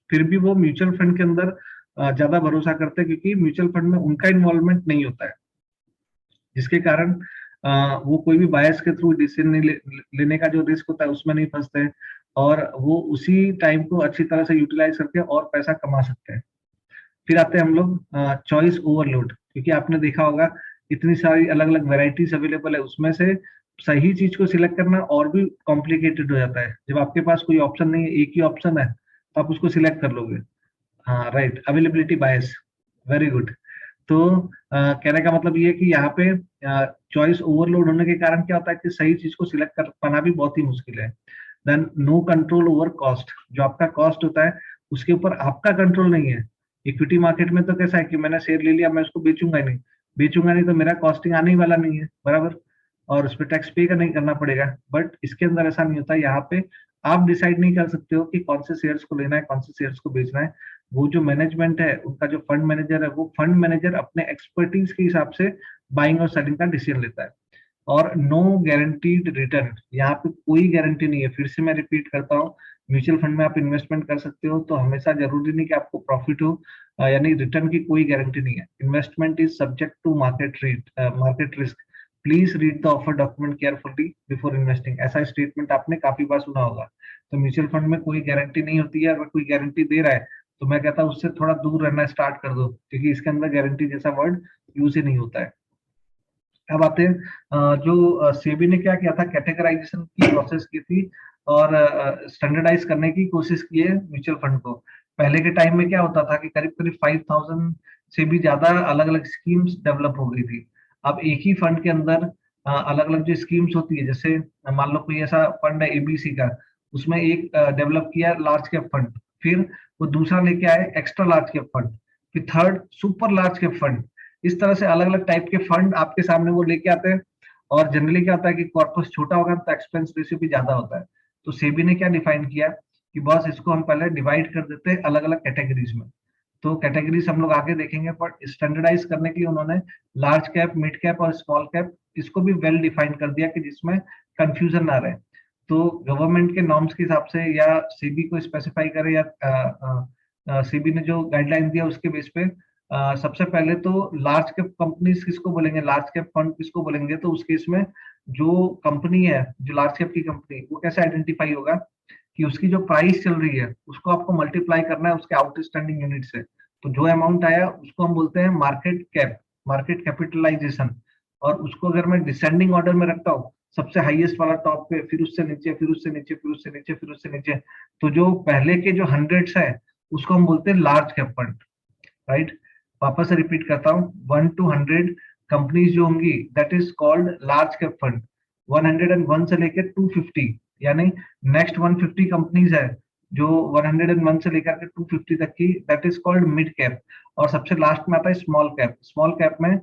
फिर भी वो म्यूचुअल फंड के अंदर ज्यादा भरोसा करते हैं, क्योंकि म्यूचुअल फंड में उनका इन्वॉल्वमेंट नहीं होता है, जिसके कारण वो कोई भी बायस के थ्रू डिसीजन नहीं लेने का जो रिस्क होता है उसमें नहीं फंसते हैं, और वो उसी टाइम को अच्छी तरह से यूटिलाइज करके और पैसा कमा सकते हैं। फिर आते हैं हम लोग चॉइस ओवरलोड, क्योंकि आपने देखा होगा इतनी सारी अलग अलग वेराइटीज अवेलेबल है, उसमें से सही चीज को सिलेक्ट करना और भी कॉम्प्लिकेटेड हो जाता है। जब आपके पास कोई ऑप्शन नहीं है, एक ही ऑप्शन है, तो आप उसको सिलेक्ट कर लोगे। हाँ राइट, अवेलेबिलिटी बायस, वेरी गुड। तो कहने का मतलब ये है कि यहाँ पे चॉइस ओवरलोड होने के कारण क्या होता है कि सही चीज को सिलेक्ट कर पाना भी बहुत ही मुश्किल है। Then no control over cost, जो आपका कॉस्ट होता है उसके ऊपर आपका कंट्रोल नहीं है। इक्विटी मार्केट में तो कैसा है कि मैंने शेयर ले लिया, मैं उसको बेचूंगा ही नहीं, बेचूंगा नहीं तो मेरा कॉस्टिंग आने ही वाला नहीं है, बराबर। और उस पर टैक्स पे नहीं करना पड़ेगा। बट इसके अंदर ऐसा नहीं होता, यहाँ पे आप डिसाइड नहीं कर सकते हो कि कौन से शेयर्स को लेना है, कौन से शेयर्स को बेचना है। वो जो मैनेजमेंट है, उनका जो फंड मैनेजर है, वो फंड मैनेजर अपने एक्सपर्टीज के हिसाब से बाइंग और सेलिंग का डिसीजन लेता है। और नो गारंटीड रिटर्न, यहाँ पे कोई गारंटी नहीं है। फिर से मैं रिपीट करता हूँ, म्यूचुअल फंड में आप इन्वेस्टमेंट कर सकते हो तो हमेशा जरूरी नहीं कि आपको प्रॉफिट हो, यानी रिटर्न की कोई गारंटी नहीं है। Investment is subject to market risk, please read the offer document carefully before investing, ऐसा स्टेटमेंट आपने काफी बार सुना होगा। तो म्यूचुअल फंड में कोई गारंटी नहीं होती है। अगर कोई गारंटी दे रहा है तो मैं कहता हूँ उससे थोड़ा दूर रहना स्टार्ट कर दो, क्योंकि इसके अंदर गारंटी जैसा वर्ड यूज ही नहीं होता है। अब आते हैं जो सेबी ने क्या किया था, कैटेगराइजेशन की प्रोसेस की थी और स्टैंडर्डाइज करने की कोशिश की है म्यूचुअल फंड को। पहले के टाइम में क्या होता था कि करीब करीब 5000 से भी ज्यादा अलग अलग स्कीम्स डेवलप हो गई थी। अब एक ही फंड के अंदर अलग अलग जो स्कीम्स होती है, जैसे मान लो कोई ऐसा फंड है एबीसी का, उसमें एक डेवलप किया लार्ज कैप फंड, फिर वो दूसरा लेके आए एक्स्ट्रा लार्ज कैप फंड, फिर third super large cap fund. इस तरह से अलग अलग टाइप के फंड आपके सामने वो लेके आते हैं। और जनरली क्या होता है कि कॉर्पस छोटा होगा तो एक्सपेंस रेशियो भी ज्यादा होता है। तो सेबी ने क्या डिफाइन किया कि बस इसको हम पहले डिवाइड कर देते हैं अलग अलग कैटेगरीज में। तो कैटेगरीज हम लोग आगे देखेंगे, पर स्टैंडर्डाइज करने के लिए उन्होंने लार्ज कैप, मिड कैप और स्मॉल कैप इसको भी वेल डिफाइन कर दिया कि जिसमें कंफ्यूजन ना रहे। तो गवर्नमेंट के नॉर्म्स के हिसाब से या सेबी को स्पेसिफाई करे या सेबी ने जो गाइडलाइन दिया उसके बेस पे सबसे पहले तो लार्ज कैप कंपनीज किसको बोलेंगे, लार्ज कैप फंड किसको बोलेंगे, तो उस केस में जो कंपनी है, जो लार्ज कैप की कंपनी, वो कैसे आइडेंटिफाई होगा कि उसकी जो प्राइस चल रही है उसको आपको मल्टीप्लाई करना है उसके आउटस्टैंडिंग यूनिट से। तो जो अमाउंट आया उसको हम बोलते हैं मार्केट कैप, मार्केट कैपिटलाइजेशन। और उसको अगर मैं डिसेंडिंग ऑर्डर में रखता हूँ, सबसे हाईएस्ट वाला टॉप पे, फिर उससे नीचे, फिर उससे नीचे, फिर उससे नीचे, फिर उससे नीचे, तो जो पहले के जो हंड्रेड्स है उसको हम बोलते हैं लार्ज कैप फंड, राइट। वापस से रिपीट करता हूँ, 1 to 100 कंपनीज जो होंगी that is called large cap fund. 101 से लेकर 250, यानी नेक्स्ट 150 कंपनीज है जो 101 से लेकर के 250 तक की, that is called mid cap. और सबसे लास्ट में आता है स्मॉल कैप। स्मॉल कैप में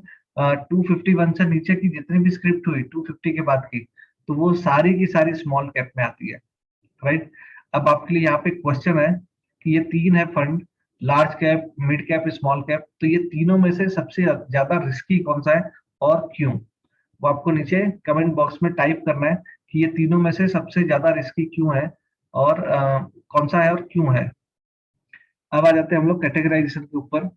251 से नीचे की जितनी भी स्क्रिप्ट हुई 250 के बाद की, तो वो सारी की सारी स्मॉल कैप में आती है, राइट। अब आपके लिए यहाँ पे क्वेश्चन है कि ये तीन है fund, large cap, mid cap, small cap, तो ये तीनों में से सबसे ज्यादा रिस्की कौन सा है और क्यों? वो आपको नीचे कमेंट बॉक्स में टाइप करना है कि ये तीनों में से सबसे ज्यादा रिस्की क्यों है और कौन सा है और क्यों है। अब आ जाते हैं हम लोग कैटेगराइजेशन के ऊपर।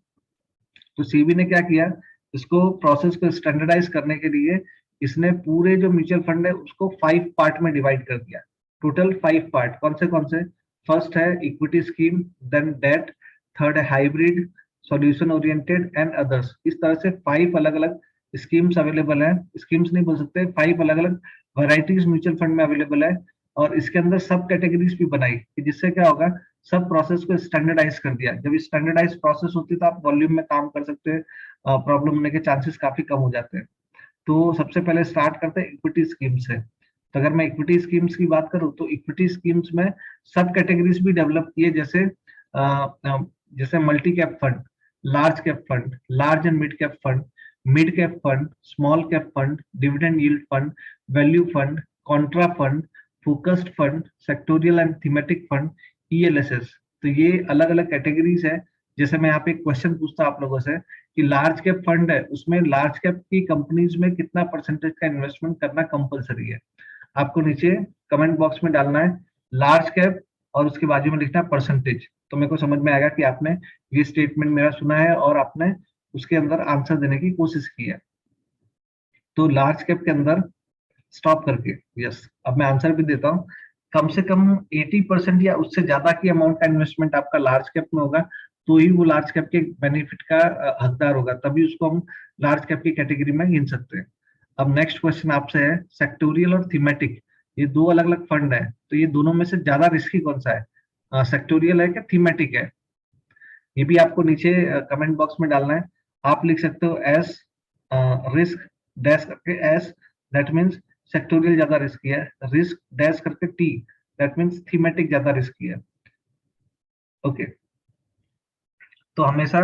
तो सीबी ने क्या किया, इसको प्रोसेस को स्टैंडर्डाइज करने के लिए इसने पूरे जो म्यूचुअल फंड है उसको 5 पार्ट में डिवाइड कर दिया। टोटल 5 पार्ट, कौन से? फर्स्ट है equity scheme, then debt, third है hybrid, solution oriented and others. इस तरह से 5 अलग अलग स्कीम्स अवेलेबल है, स्कीम्स नहीं बोल सकते, 5 अलग अलग वैरायटीज म्यूचुअल फंड में अवेलेबल है। और इसके अंदर सब कैटेगरीज भी बनाई कि जिससे क्या होगा, सब प्रोसेस को स्टैंडर्डाइज कर दिया। जब स्टैंडर्डाइज प्रोसेस होती है तो आप वॉल्यूम में काम कर सकते हैं, प्रॉब्लम होने के चांसेस काफी कम हो जाते हैं। तो सबसे पहले स्टार्ट करते हैं इक्विटी स्कीम से। तो अगर मैं इक्विटी स्कीम्स की बात करूं तो इक्विटी स्कीम्स में सब कैटेगरीज भी डेवलप किए, जैसे जैसे multi cap fund, large cap fund, large and mid cap fund, small cap fund, dividend yield fund, value fund, Contra fund, focused fund, sectoral and thematic fund, ELSS. तो ये अलग अलग कैटेगरीज है। जैसे मैं यहाँ पे एक क्वेश्चन पूछता आप लोगों से कि लार्ज कैप फंड है, उसमें लार्ज कैप की कंपनीज में कितना परसेंटेज का इन्वेस्टमेंट करना कंपलसरी है? आपको नीचे कमेंट बॉक्स में डालना है लार्ज कैप और उसके बाजू में लिखना है परसेंटेज। तो मेरे को समझ में आएगा कि आपने ये स्टेटमेंट मेरा सुना है और आपने उसके अंदर आंसर देने की कोशिश की है। तो लार्ज कैप के अंदर स्टॉप करके, यस, अब मैं आंसर भी देता हूँ। कम से कम 80% या उससे ज्यादा की अमाउंट का इन्वेस्टमेंट आपका लार्ज कैप में होगा, तो ही वो लार्ज कैप के बेनिफिट का हकदार होगा, तभी उसको हम लार्ज कैप की कैटेगरी में गिन सकते हैं। अब नेक्स्ट क्वेश्चन आपसे है, सेक्टोरियल और थीमेटिक, ये दो अलग अलग फंड है, तो ये दोनों में से ज्यादा रिस्की कौन सा है, सेक्टोरियल है क्या थीमेटिक है? ये भी आपको नीचे कमेंट बॉक्स में डालना है। आप लिख सकते हो एस रिस्क डैश करके एस, दैट मीन्स सेक्टोरियल ज्यादा रिस्की है, रिस्क डैश करके टी, दैट मीन्स थीमेटिक ज्यादा रिस्की है। ओके, तो हमेशा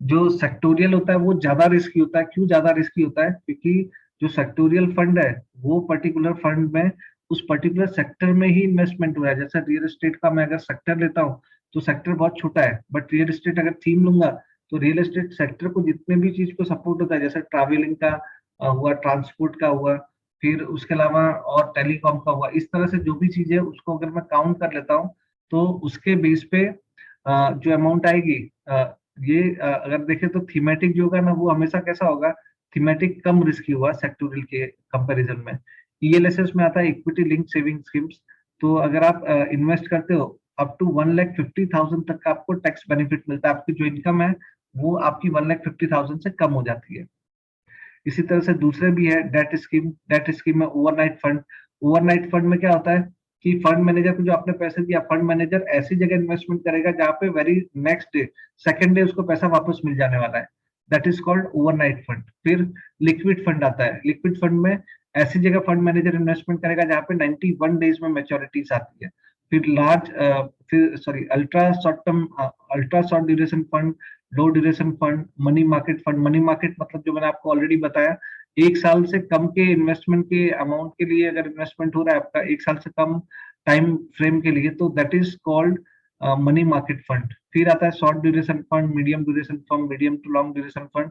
जो सेक्टोरियल होता है वो ज्यादा रिस्की होता है। क्यों ज्यादा रिस्की होता है? क्योंकि जो सेक्टोरियल फंड है वो पर्टिकुलर फंड में उस पर्टिकुलर सेक्टर में ही इन्वेस्टमेंट हुआ है। जैसे रियल एस्टेट का मैं अगर सेक्टर लेता हूँ तो सेक्टर बहुत छोटा है, बट रियल एस्टेट अगर थीम लूंगा तो रियल एस्टेट सेक्टर को जितने भी चीज को सपोर्ट होता है, जैसे ट्रैवलिंग का हुआ, ट्रांसपोर्ट का हुआ, फिर उसके अलावा और टेलीकॉम का हुआ, इस तरह से जो भी चीजें उसको अगर मैं काउंट कर लेता हूँ तो उसके बेस पे जो अमाउंट आएगी, अगर देखें तो थीमेटिक जो होगा ना वो हमेशा कैसा होगा, थीमेटिक कम रिस्की हुआ सेक्टोरियल के कंपैरिजन में। ईएलएसएस में आता है इक्विटी लिंक सेविंग स्कीम्स। तो अगर आप इन्वेस्ट करते हो अप टू 1,50,000 तक का आपको टैक्स बेनिफिट मिलता है। आपकी जो इनकम है वो आपकी 1,50,000 से कम हो जाती है। इसी तरह से दूसरे भी है डेट स्कीम। डेट स्कीम में ओवरनाइट फंड। ओवरनाइट फंड में क्या होता है कि फंड मैनेजर को जो आपने पैसे दिया, फंड मैनेजर ऐसी जगह इन्वेस्टमेंट करेगा जहां पे very next day, second day उसको पैसा वापस मिल जाने वाला है। That is called overnight fund. फिर लिक्विड फंड आता है। लिक्विड फंड में ऐसी जगह फंड मैनेजर इन्वेस्टमेंट करेगा जहां पे 91 डेज में मैच्योरिटीज आती है। फिर ultra short term, ultra short duration fund, low duration fund, money market fund. Money market मतलब जो मैंने आपको ऑलरेडी बताया, 1 साल से कम के इन्वेस्टमेंट के अमाउंट के लिए अगर इन्वेस्टमेंट हो रहा है आपका 1 साल से कम टाइम फ्रेम के लिए, तो that is called money market fund. फिर आता है short duration fund, medium duration fund, medium to long duration fund.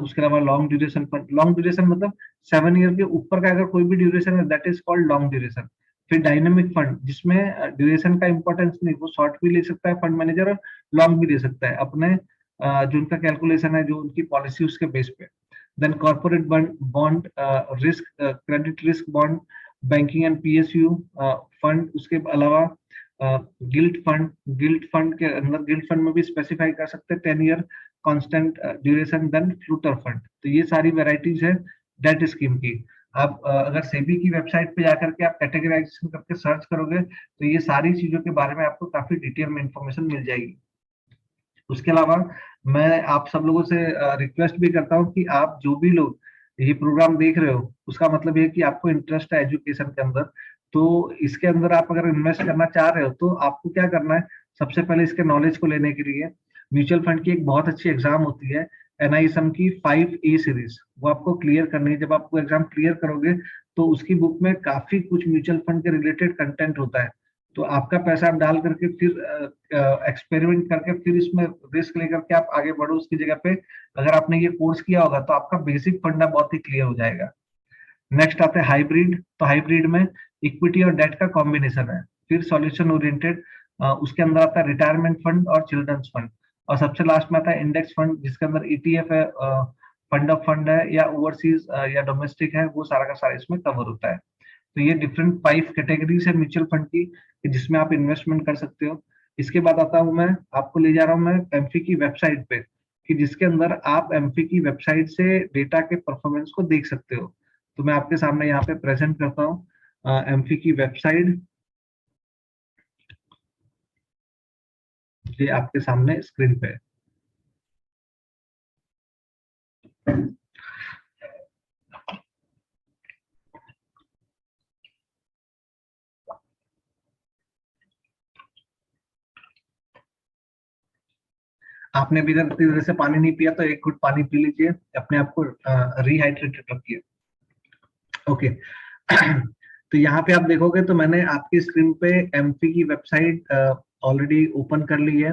उसके अलावा long duration fund. Long duration मतलब 7 ईयर के ऊपर का अगर कोई भी ड्यूरेशन है that is called long duration. फिर डायनेमिक फंड, जिसमें ड्यूरेशन का इंपॉर्टेंस नहीं, वो शॉर्ट भी ले सकता है फंड मैनेजर और लॉन्ग भी ले सकता है अपने जो उनका कैलकुलेशन है, जो उनकी पॉलिसी उसके बेस पे। Then corporate bond, risk, credit risk bond, banking and PSU fund. उसके अलावा गिल्ट फंड। गिल्ट फंड के अंदर, गिल्ट फंड में भी स्पेसिफाई कर सकते हैं 10 year constant duration. Then floater fund. तो ये सारी वेराइटीज है डेट स्कीम की। आप अगर सेबी की वेबसाइट पे जाकर के आप कैटेगराइजेशन करके सर्च करोगे तो ये सारी चीजों के बारे में आपको काफी डिटेल में इंफॉर्मेशन मिल जाएगी। उसके अलावा मैं आप सब लोगों से रिक्वेस्ट भी करता हूँ कि आप जो भी लोग ये प्रोग्राम देख रहे हो, उसका मतलब ये है कि आपको इंटरेस्ट है एजुकेशन के अंदर। तो इसके अंदर आप अगर इन्वेस्ट करना चाह रहे हो तो आपको क्या करना है, सबसे पहले इसके नॉलेज को लेने के लिए म्यूचुअल फंड की एक बहुत अच्छी एग्जाम होती है, एनआईएसएम की 5A सीरीज, वो आपको क्लियर करनी है। जब आप वो एग्जाम क्लियर करोगे तो उसकी बुक में काफी कुछ म्यूचुअल फंड के रिलेटेड कंटेंट होता है। तो आपका पैसा आप डाल करके फिर एक्सपेरिमेंट करके फिर इसमें रिस्क लेकर के आप आगे बढ़ो। उसकी जगह पे अगर आपने ये कोर्स किया होगा तो आपका बेसिक फंडा बहुत ही क्लियर हो जाएगा। नेक्स्ट आता है हाइब्रिड। तो हाइब्रिड में इक्विटी और डेट का कॉम्बिनेशन है। फिर सॉल्यूशन ओरिएंटेड, उसके अंदर आता है रिटायरमेंट फंड और चिल्ड्रंस फंड। और सबसे लास्ट में आता है इंडेक्स फंड, जिसके अंदर ईटीएफ है, फंड ऑफ फंड है, या ओवरसीज या डोमेस्टिक है, वो सारा का सारा इसमें कवर होता है। तो ये डिफरेंट 5 कैटेगरीज है म्यूचुअल फंड की जिसमें आप इन्वेस्टमेंट कर सकते हो। इसके बाद आता हूं मैं, आपको ले जा रहा हूं मैं एमफी की वेबसाइट पे, कि जिसके अंदर आप एमफी की वेबसाइट से डेटा के परफॉर्मेंस को देख सकते हो। तो मैं आपके सामने यहाँ पे प्रेजेंट करता हूँ एमफी की वेबसाइट, ये आपके सामने स्क्रीन पे है। आपने भी अगर इतनी देर से पानी नहीं पिया तो एक घुट पानी पी लीजिए, अपने आप को रिहाइड्रेटेड रखिए। ओके। तो यहाँ पे आप देखोगे तो मैंने आपकी स्क्रीन पे एमपी की वेबसाइट ऑलरेडी ओपन कर ली है।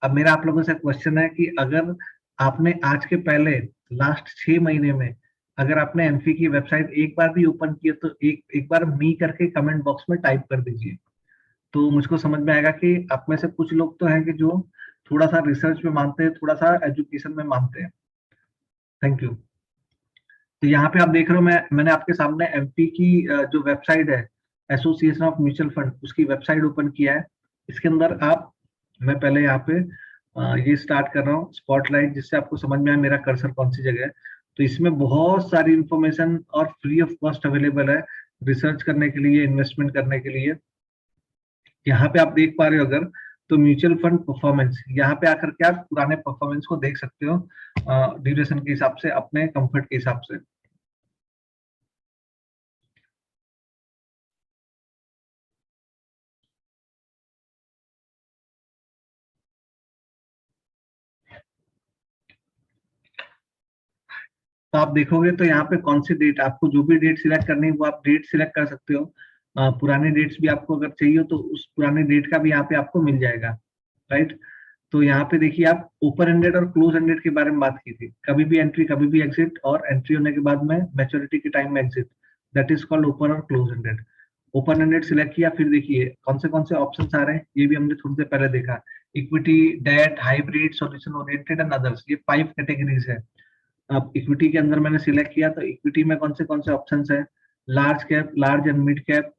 अब मेरा आप लोगों से क्वेश्चन है कि अगर आपने आज के पहले लास्ट 6 महीने में अगर आपने एमपी की वेबसाइट एक बार भी ओपन की है तो एक बार मी करके कमेंट बॉक्स में टाइप कर दीजिए। तो मुझको समझ में आएगा कि आप में से कुछ लोग तो हैं कि जो थोड़ा सा रिसर्च में मानते हैं, थोड़ा सा एजुकेशन में मानते हैं। Thank you. तो यहाँ पे आप देख रहे हो, मैंने आपके सामने एमपी की जो वेबसाइट है, एसोसिएशन ऑफ म्यूचुअल फंड, उसकी वेबसाइट ओपन किया है। इसके अंदर आप, मैं पहले यहाँ पे ये स्टार्ट कर रहा हूँ स्पॉटलाइट, जिससे आपको समझ में आए मेरा कर्सर कौन सी जगह है। तो इसमें बहुत सारी इंफॉर्मेशन और फ्री ऑफ कॉस्ट अवेलेबल है रिसर्च करने के लिए, इन्वेस्टमेंट करने के लिए। यहाँ पे आप देख पा रहे हो अगर, तो म्यूचुअल फंड परफॉर्मेंस, यहाँ पे आकर के आप पुराने परफॉर्मेंस को देख सकते हो ड्यूरेशन के हिसाब से, अपने कंफर्ट के हिसाब से। तो आप देखोगे तो यहाँ पे कौन सी डेट, आपको जो भी डेट सिलेक्ट करनी है वो आप डेट सिलेक्ट कर सकते हो। पुराने डेट्स भी आपको अगर चाहिए तो उस पुराने डेट का भी यहाँ पे आपको मिल जाएगा, राइट। तो यहाँ पे देखिए आप ओपन एंडेड और क्लोज एंडेड के बारे में बात की थी, कभी भी एंट्री कभी भी एग्जिट, और एंट्री होने के बाद में मैच्योरिटी के टाइम में exit, that is called open और close ended. Open ended select किया, फिर देखिए कौन से ऑप्शंस आ रहे हैं, ये भी हमने थोड़ी देर पहले देखा। Equity, debt, hybrid, solution oriented and others, ये 5 कैटेगरीज है। अब इक्विटी के अंदर मैंने सिलेक्ट किया तो इक्विटी में कौन से ऑप्शंस है, large cap, large and mid cap,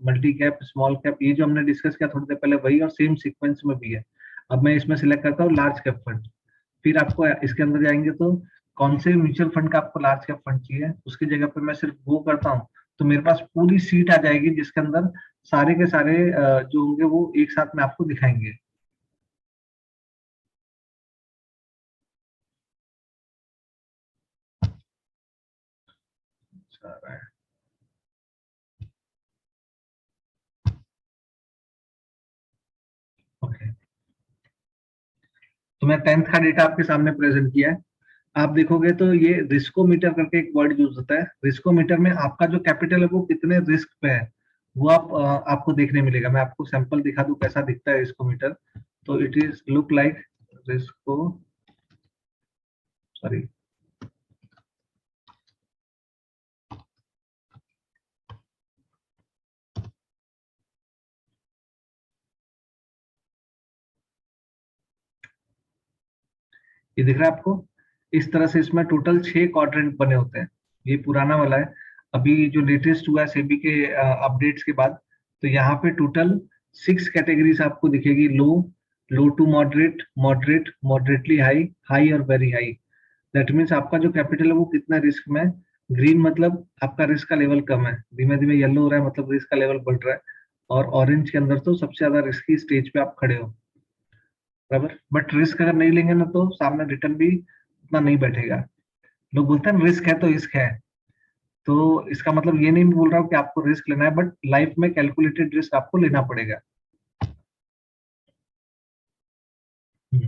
multi cap, small cap, ये जो हमने डिस्कस किया थोड़ी देर पहले वही और सेम सीक्वेंस में भी है। अब मैं इसमें सिलेक्ट करता हूँ लार्ज कैप फंड। फिर आपको इसके अंदर जाएंगे तो कौन से म्यूचुअल फंड का आपको लार्ज कैप फंड चाहिए, उसकी जगह पे मैं सिर्फ वो करता हूँ तो मेरे पास पूरी सीट आ जाएगी जिसके अंदर सारे के सारे जो होंगे वो एक साथ में आपको दिखाएंगे। ओके, तो मैं 10th का डेटा आपके सामने प्रेजेंट किया है। आप देखोगे तो ये रिस्कोमीटर करके एक वर्ड यूज होता है। रिस्कोमीटर में आपका जो कैपिटल है वो कितने रिस्क पे है वो आपको देखने मिलेगा। मैं आपको सैंपल दिखा दूं कैसा दिखता है रिस्कोमीटर। तो it is look like risko, sorry, ये दिख रहा है आपको। इस तरह से इसमें टोटल 6 क्वाड्रेंट बने होते हैं। ये पुराना वाला है, अभी जो लेटेस्ट हुआ है सेबी के अपडेट्स के बाद, तो यहाँ पे टोटल 6 कैटेगरीज आपको दिखेगी। Low, low to moderate, moderate, moderately high, high और वेरी हाई। दैट मीन्स आपका जो कैपिटल है वो कितना रिस्क में है। ग्रीन मतलब आपका रिस्क का लेवल कम है, धीमे धीमे येलो हो रहा है मतलब रिस्क का लेवल बढ़ रहा है, और ऑरेंज के अंदर तो सबसे ज्यादा रिस्की स्टेज पे आप खड़े हो, बराबर। बट रिस्क अगर नहीं लेंगे ना तो सामने रिटर्न भी उतना नहीं बैठेगा। लोग बोलते हैं रिस्क है तो इश्क है, तो इसका मतलब ये नहीं बोल रहा हूँ कि आपको रिस्क लेना है, बट लाइफ में कैलकुलेटेड रिस्क आपको लेना पड़ेगा। हम्म।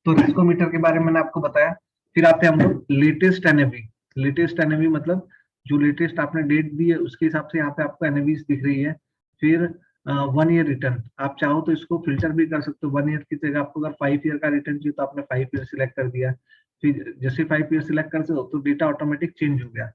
तो रिस्कोमीटर के बारे में मैंने आपको बताया। फिर आते हैं हम लोग लेटेस्ट एनएवी। लेटेस्ट एनएवी मतलब जो लेटेस्ट आपने डेट दी है उसके हिसाब से यहाँ पे आपको एनएवी दिख रही है। फिर 1 ईयर रिटर्न, आप चाहो तो इसको फिल्टर भी कर सकते हो। 1 ईयर की जगह आपको अगर 5 ईयर का रिटर्न चाहिए तो आपने 5 ईयर सिलेक्ट कर दिया। फिर जैसे 5 ईयर सिलेक्ट कर दो तो डेटा ऑटोमेटिक चेंज हो गया।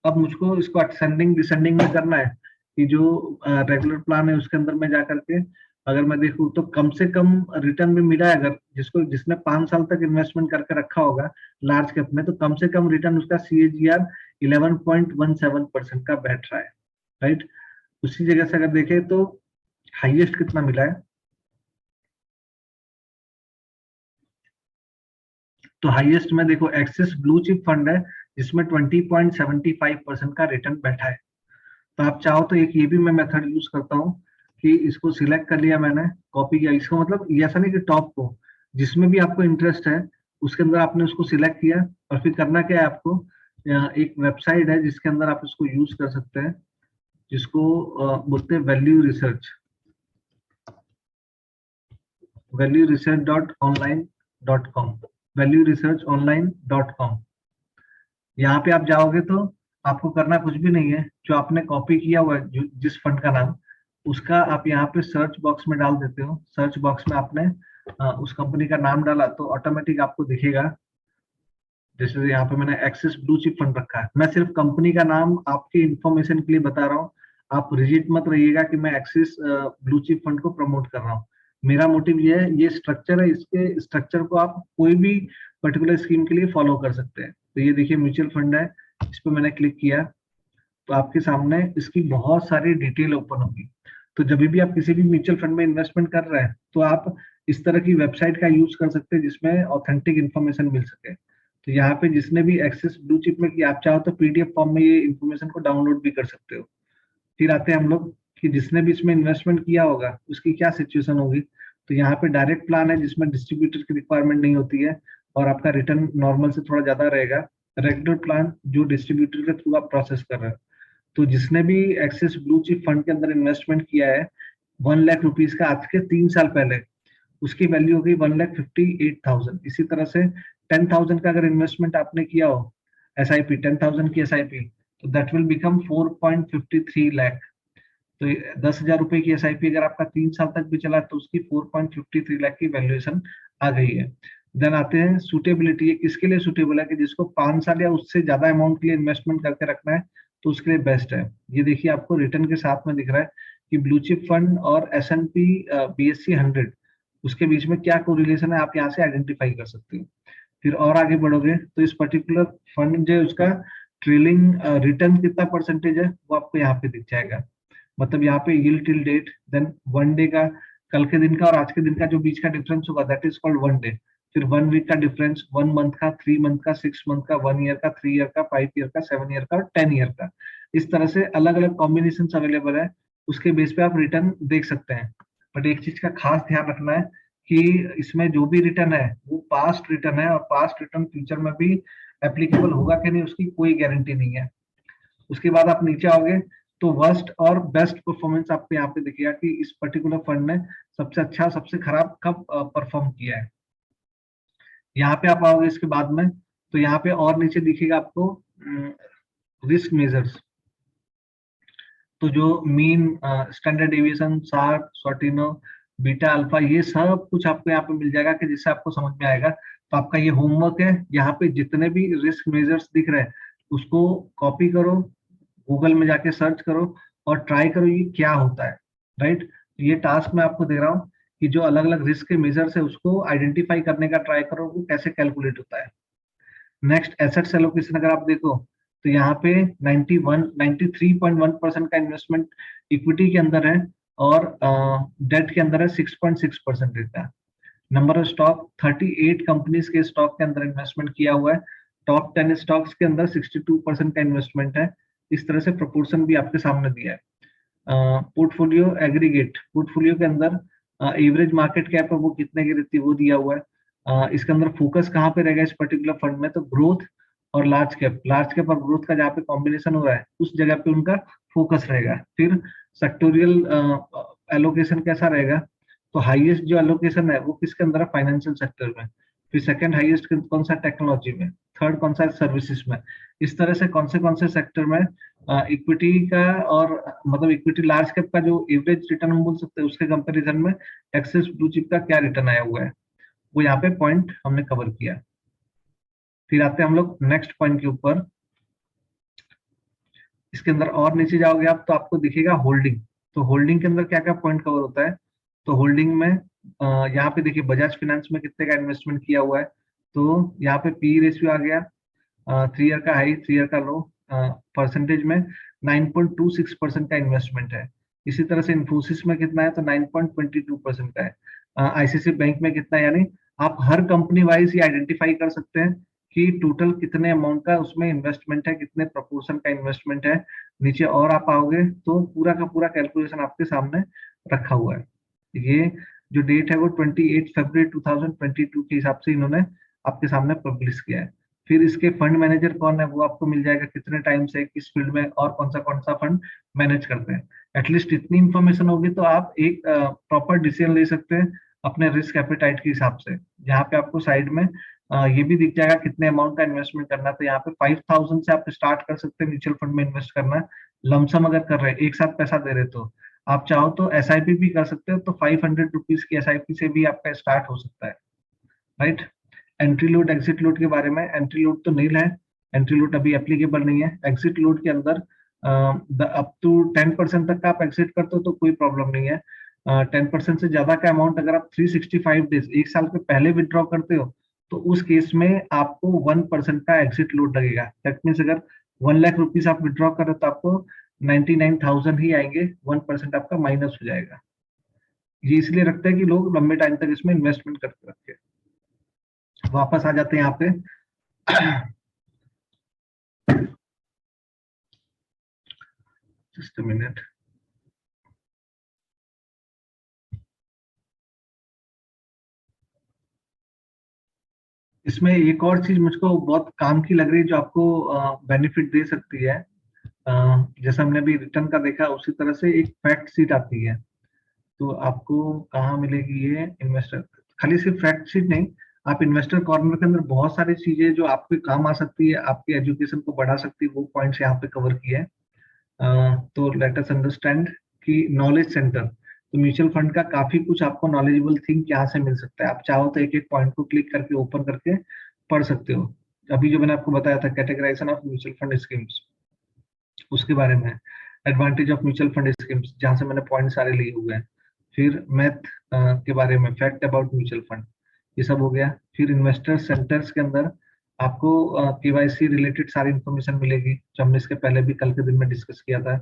अब मुझको इसको असेंडिंग डिसेंडिंग में करना है कि जो रेगुलर प्लान है उसके अंदर में जा करके अगर मैं देखूं तो कम से कम रिटर्न भी मिला है। अगर जिसने 5 साल तक इन्वेस्टमेंट करके रखा होगा लार्ज कैप में, तो कम से कम रिटर्न उसका CAGR 11.17% का बैठ रहा है, राइट। उसी जगह से अगर देखें तो हाईएस्ट कितना मिला है, तो हाईएस्ट में देखो एक्सिस ब्लू चिप फंड है जिसमें 20.75% का रिटर्न बैठा है। तो आप चाहो तो एक ये भी मैं मेथड यूज करता हूँ कि इसको सिलेक्ट कर लिया मैंने, कॉपी किया। इसको मतलब ये ऐसा नहीं कि टॉप को, जिसमें भी आपको इंटरेस्ट है उसके अंदर आपने उसको सिलेक्ट किया, और फिर करना क्या है आपको, एक वेबसाइट है जिसके अंदर आप इसको यूज कर सकते हैं, जिसको बोलते हैं वैल्यू रिसर्च, valueresearch.online.com, valueresearchonline.com। यहाँ पे आप जाओगे तो आपको करना कुछ भी नहीं है, जो आपने कॉपी किया हुआ है जिस फंड का नाम, उसका आप यहाँ पे सर्च बॉक्स में डाल देते हो। सर्च बॉक्स में आपने उस कंपनी का नाम डाला तो ऑटोमेटिक आपको दिखेगा। जैसे यहाँ पे मैंने एक्सिस ब्लू चिप फंड रखा है, मैं सिर्फ कंपनी का नाम आपके इंफॉर्मेशन के लिए बता रहा हूँ। आप रिजिट मत रहिएगा कि मैं एक्सिस ब्लू चिप फंड को प्रमोट कर रहा हूँ। मेरा मोटिव ये है, ये स्ट्रक्चर है, इसके स्ट्रक्चर को आप कोई भी पर्टिकुलर स्कीम के लिए फॉलो कर सकते हैं। तो ये देखिए म्यूचुअल फंड है, इस पर मैंने क्लिक किया तो आपके सामने इसकी बहुत सारी डिटेल ओपन होगी। तो जब भी आप किसी भी म्यूचुअल फंड में इन्वेस्टमेंट कर रहे हैं तो आप इस तरह की वेबसाइट का यूज कर सकते हैं जिसमें ऑथेंटिक इन्फॉर्मेशन मिल सके। तो यहाँ पे जिसने भी एक्सेस ब्लू चिप में किया, आप चाहो तो PDF फॉर्म में ये इन्फॉर्मेशन को डाउनलोड भी कर सकते हो। फिर आते हैं हम लोग कि जिसने भी इसमें इन्वेस्टमेंट किया होगा उसकी क्या सिचुएशन होगी। तो यहाँ पे डायरेक्ट प्लान है जिसमें डिस्ट्रीब्यूटर की रिक्वायरमेंट नहीं होती है और आपका रिटर्न नॉर्मल से थोड़ा ज्यादा रहेगा। रेगुलर प्लान जो डिस्ट्रीब्यूटर के थ्रू आप प्रोसेस कर रहे हो। तो जिसने भी एक्सिस ब्लू चिप फंड के अंदर इन्वेस्टमेंट किया है 1 लाख रुपीज का आज के 3 साल पहले, उसकी वैल्यू हो गई 1,58,000। इसी तरह से 10,000 का अगर इन्वेस्टमेंट आपने किया हो SIP 10,000 की SIP, तो दैट विल बिकम 4.53 लाख। तो 10,000 रुपए की SIP अगर आपका 3 साल तक भी चला तो उसकी 4.53 लाख की वैल्यूएशन आ गई है। देन आते हैं सुटेबिलिटी, ये किसके लिए सुटेबल है कि जिसको 5 साल या उससे ज्यादा अमाउंट के लिए इन्वेस्टमेंट करके रखना है तो उसके लिए बेस्ट है। ये देखिए आपको रिटर्न के साथ में दिख रहा है कि ब्लू चिप फंड और S&P BSE 100 उसके बीच में क्या कोरिलेशन है, आप यहाँ से आइडेंटिफाई कर सकते हो। फिर और आगे बढ़ोगे तो इस पर्टिकुलर फंड जो है उसका ट्रेलिंग रिटर्न कितना परसेंटेज है वो आपको यहाँ पे दिख जाएगा। मतलब यहाँ पे yield till date, then one day का, कल के दिन का और आज के दिन का जो बीच का डिफरेंस होगा that is called one day. फिर 1 वीक का डिफरेंस, 1 मंथ का, 3 मंथ का, 6 मंथ का, 1 ईयर का, 3 ईयर का, 5 ईयर का, 7 ईयर का और 10 ईयर का। इस तरह से अलग अलग कॉम्बिनेशन अवेलेबल है, उसके बेस पे आप रिटर्न देख सकते हैं। बट एक चीज का खास ध्यान रखना है कि इसमें जो भी रिटर्न है वो पास्ट रिटर्न है, और पास्ट रिटर्न फ्यूचर में भी एप्लीकेबल होगा कि नहीं उसकी कोई गारंटी नहीं है। उसके बाद आप नीचे आओगे तो वर्स्ट और बेस्ट परफॉर्मेंस आपको यहाँ पे दिखेगा कि इस पर्टिकुलर फंड ने सबसे अच्छा सबसे खराब कब परफॉर्म किया है। यहाँ पे आप आओगे इसके बाद में तो यहाँ पे और नीचे दिखेगा आपको रिस्क मेजर्स। तो जो mean, standard deviation, sharp, Sortino, beta, alpha, ये सब कुछ आपको यहाँ पे मिल जाएगा कि जिससे आपको समझ में आएगा। तो आपका ये होमवर्क है, यहाँ पे जितने भी रिस्क मेजर्स दिख रहे हैं उसको कॉपी करो, गूगल में जाके सर्च करो और ट्राई करो ये क्या होता है, राइट। ये टास्क मैं आपको दे रहा हूँ कि जो अलग अलग रिस्क के मेजर्स है उसको आइडेंटिफाई करने का ट्राई करो, वो कैसे कैलकुलेट होता है। नेक्स्ट एसेट्स एलोकेशन अगर आप देखो तो यहाँ पे 93.1% का इन्वेस्टमेंट इक्विटी के अंदर है और डेट के अंदर है 6.6% का। नंबर ऑफ स्टॉक 38 कंपनीज के स्टॉक के अंदर इन्वेस्टमेंट किया हुआ है। टॉप 10 स्टॉक्स के अंदर 62% का इन्वेस्टमेंट है। इस तरह से प्रोपोर्शन भी आपके सामने दिया है। पोर्टफोलियो एग्रीगेट, पोर्टफोलियो के अंदर एवरेज मार्केट कैप है वो कितने की रहती है वो दिया हुआ है। इसके अंदर फोकस कहाँ पे रहेगा इस पर्टिकुलर फंड में, तो ग्रोथ और लार्ज कैप और ग्रोथ का जहाँ पे कॉम्बिनेशन हो रहा है उस जगह पे उनका फोकस रहेगा। फिर सेक्टोरियल एलोकेशन कैसा रहेगा, तो हाईएस्ट जो एलोकेशन है वो किसके अंदर है, फाइनेंशियल सेक्टर में। फिर सेकंड हाईएस्ट कौन सा, टेक्नोलॉजी में। थर्ड कौन सा, सर्विसेज में। इस तरह से कौन से सेक्टर में इक्विटी का और मतलब इक्विटी लार्ज कैप का जो एवरेज रिटर्न हम बोल सकते हैं उसके कंपैरिजन में एक्सेस ब्लू चिप का क्या रिटर्न आया हुआ है, वो यहाँ पे पॉइंट हमने कवर किया। फिर आते हैं हम लोग नेक्स्ट पॉइंट के ऊपर। इसके अंदर और नीचे जाओगे आप तो आपको दिखेगा होल्डिंग। तो होल्डिंग के अंदर क्या क्या पॉइंट कवर होता है, तो होल्डिंग में यहाँ पे देखिए बजाज फाइनेंस में कितने का इन्वेस्टमेंट किया हुआ है, तो यहाँ पे पी रेशियो आ गया, 3 ईयर का हाई 3 ईयर का लो, परसेंटेज में 9.26% का इन्वेस्टमेंट है। इसी तरह से इन्फोसिस में कितना है, तो 9.22% का है। आईसीसी बैंक में कितना है, यानी आप हर कंपनी वाइज ये आइडेंटिफाई कर सकते हैं कि टोटल कितने अमाउंट का उसमें इन्वेस्टमेंट है, कितने प्रपोर्शन का इन्वेस्टमेंट है। नीचे और आप आओगे तो पूरा का पूरा कैलकुलेशन आपके सामने रखा हुआ है। ये जो डेट है वो 28 फरवरी 2022 के हिसाब से इन्होंने आपके सामने पब्लिश किया है। फिर इसके फंड मैनेजर कौन है वो आपको मिल जाएगा, कितने टाइम से किस फील्ड में और कौन सा फंड मैनेज करते हैं। एटलीस्ट इतनी इंफॉर्मेशन होगी तो आप एक प्रॉपर डिसीजन ले सकते हैं अपने रिस्क एपेटाइट के हिसाब से। यहाँ पे आपको साइड में ये भी दिख जाएगा कितने अमाउंट का इन्वेस्टमेंट करना है। तो यहाँ पे 5,000 से आप स्टार्ट कर सकते हैं म्यूचुअल फंड में इन्वेस्ट करना। लमसम अगर कर रहे हैं एक साथ पैसा दे रहे तो आप चाहो तो SIP भी कर सकते हो, तो 500 रुपीज की SIP से भी आपका स्टार्ट हो सकता है, right. Entry load exit load के बारे में, एंट्री लोड तो नील है, एंट्री लोड अभी एप्लीकेबल नहीं है। एग्जिट लोड के अंदर अप टू 10% तक का आप एग्जिट करते हो तो कोई प्रॉब्लम नहीं है। 10% से ज्यादा का अमाउंट अगर आप 365 डेज एक साल के पहले विड्रॉ करते हो तो उस केस में आपको 1% का एग्जिट लोड लगेगा। दैट मीन्स अगर 1 लाख रुपीज आप विड्रॉ करो तो आपको 99,000 ही आएंगे, 1% आपका माइनस हो जाएगा। ये इसलिए रखते हैं कि लोग लंबे टाइम तक इसमें इन्वेस्टमेंट करके रखें। वापस आ जाते हैं यहाँ पे। Just a minute. इसमें एक और चीज मुझको बहुत काम की लग रही है जो आपको बेनिफिट दे सकती है। जैसे हमने अभी रिटर्न का देखा उसी तरह से एक फैक्ट शीट आती है। तो आपको कहाँ मिलेगी ये, इन्वेस्टर खाली सिर्फ फैक्ट शीट नहीं, आप इन्वेस्टर कॉर्नर के अंदर बहुत सारी चीजें जो आपके काम आ सकती है, आपकी एजुकेशन को बढ़ा सकती है, वो पॉइंट्स यहाँ पे कवर किए हैं। तो लेट अस अंडरस्टैंड कि नॉलेज सेंटर, तो म्यूचुअल फंड का काफी कुछ आपको नॉलेजेबल थिंग यहाँ से मिल सकता है। आप चाहो तो एक एक पॉइंट को क्लिक करके ओपन करके पढ़ सकते हो। अभी जो मैंने आपको बताया था categorization of mutual fund schemes, उसके बारे में, advantage of mutual fund schemes, जहां से मैंने पॉइंट सारे लिए हुए हैं। फिर मैथ के बारे में, फैक्ट अबाउट म्यूचुअल फंड, ये सब हो गया। फिर इन्वेस्टर सेंटर्स के अंदर आपको केवाईसी रिलेटेड सारी इंफॉर्मेशन मिलेगी, जो हमने इसके पहले भी कल के दिन में डिस्कस किया था।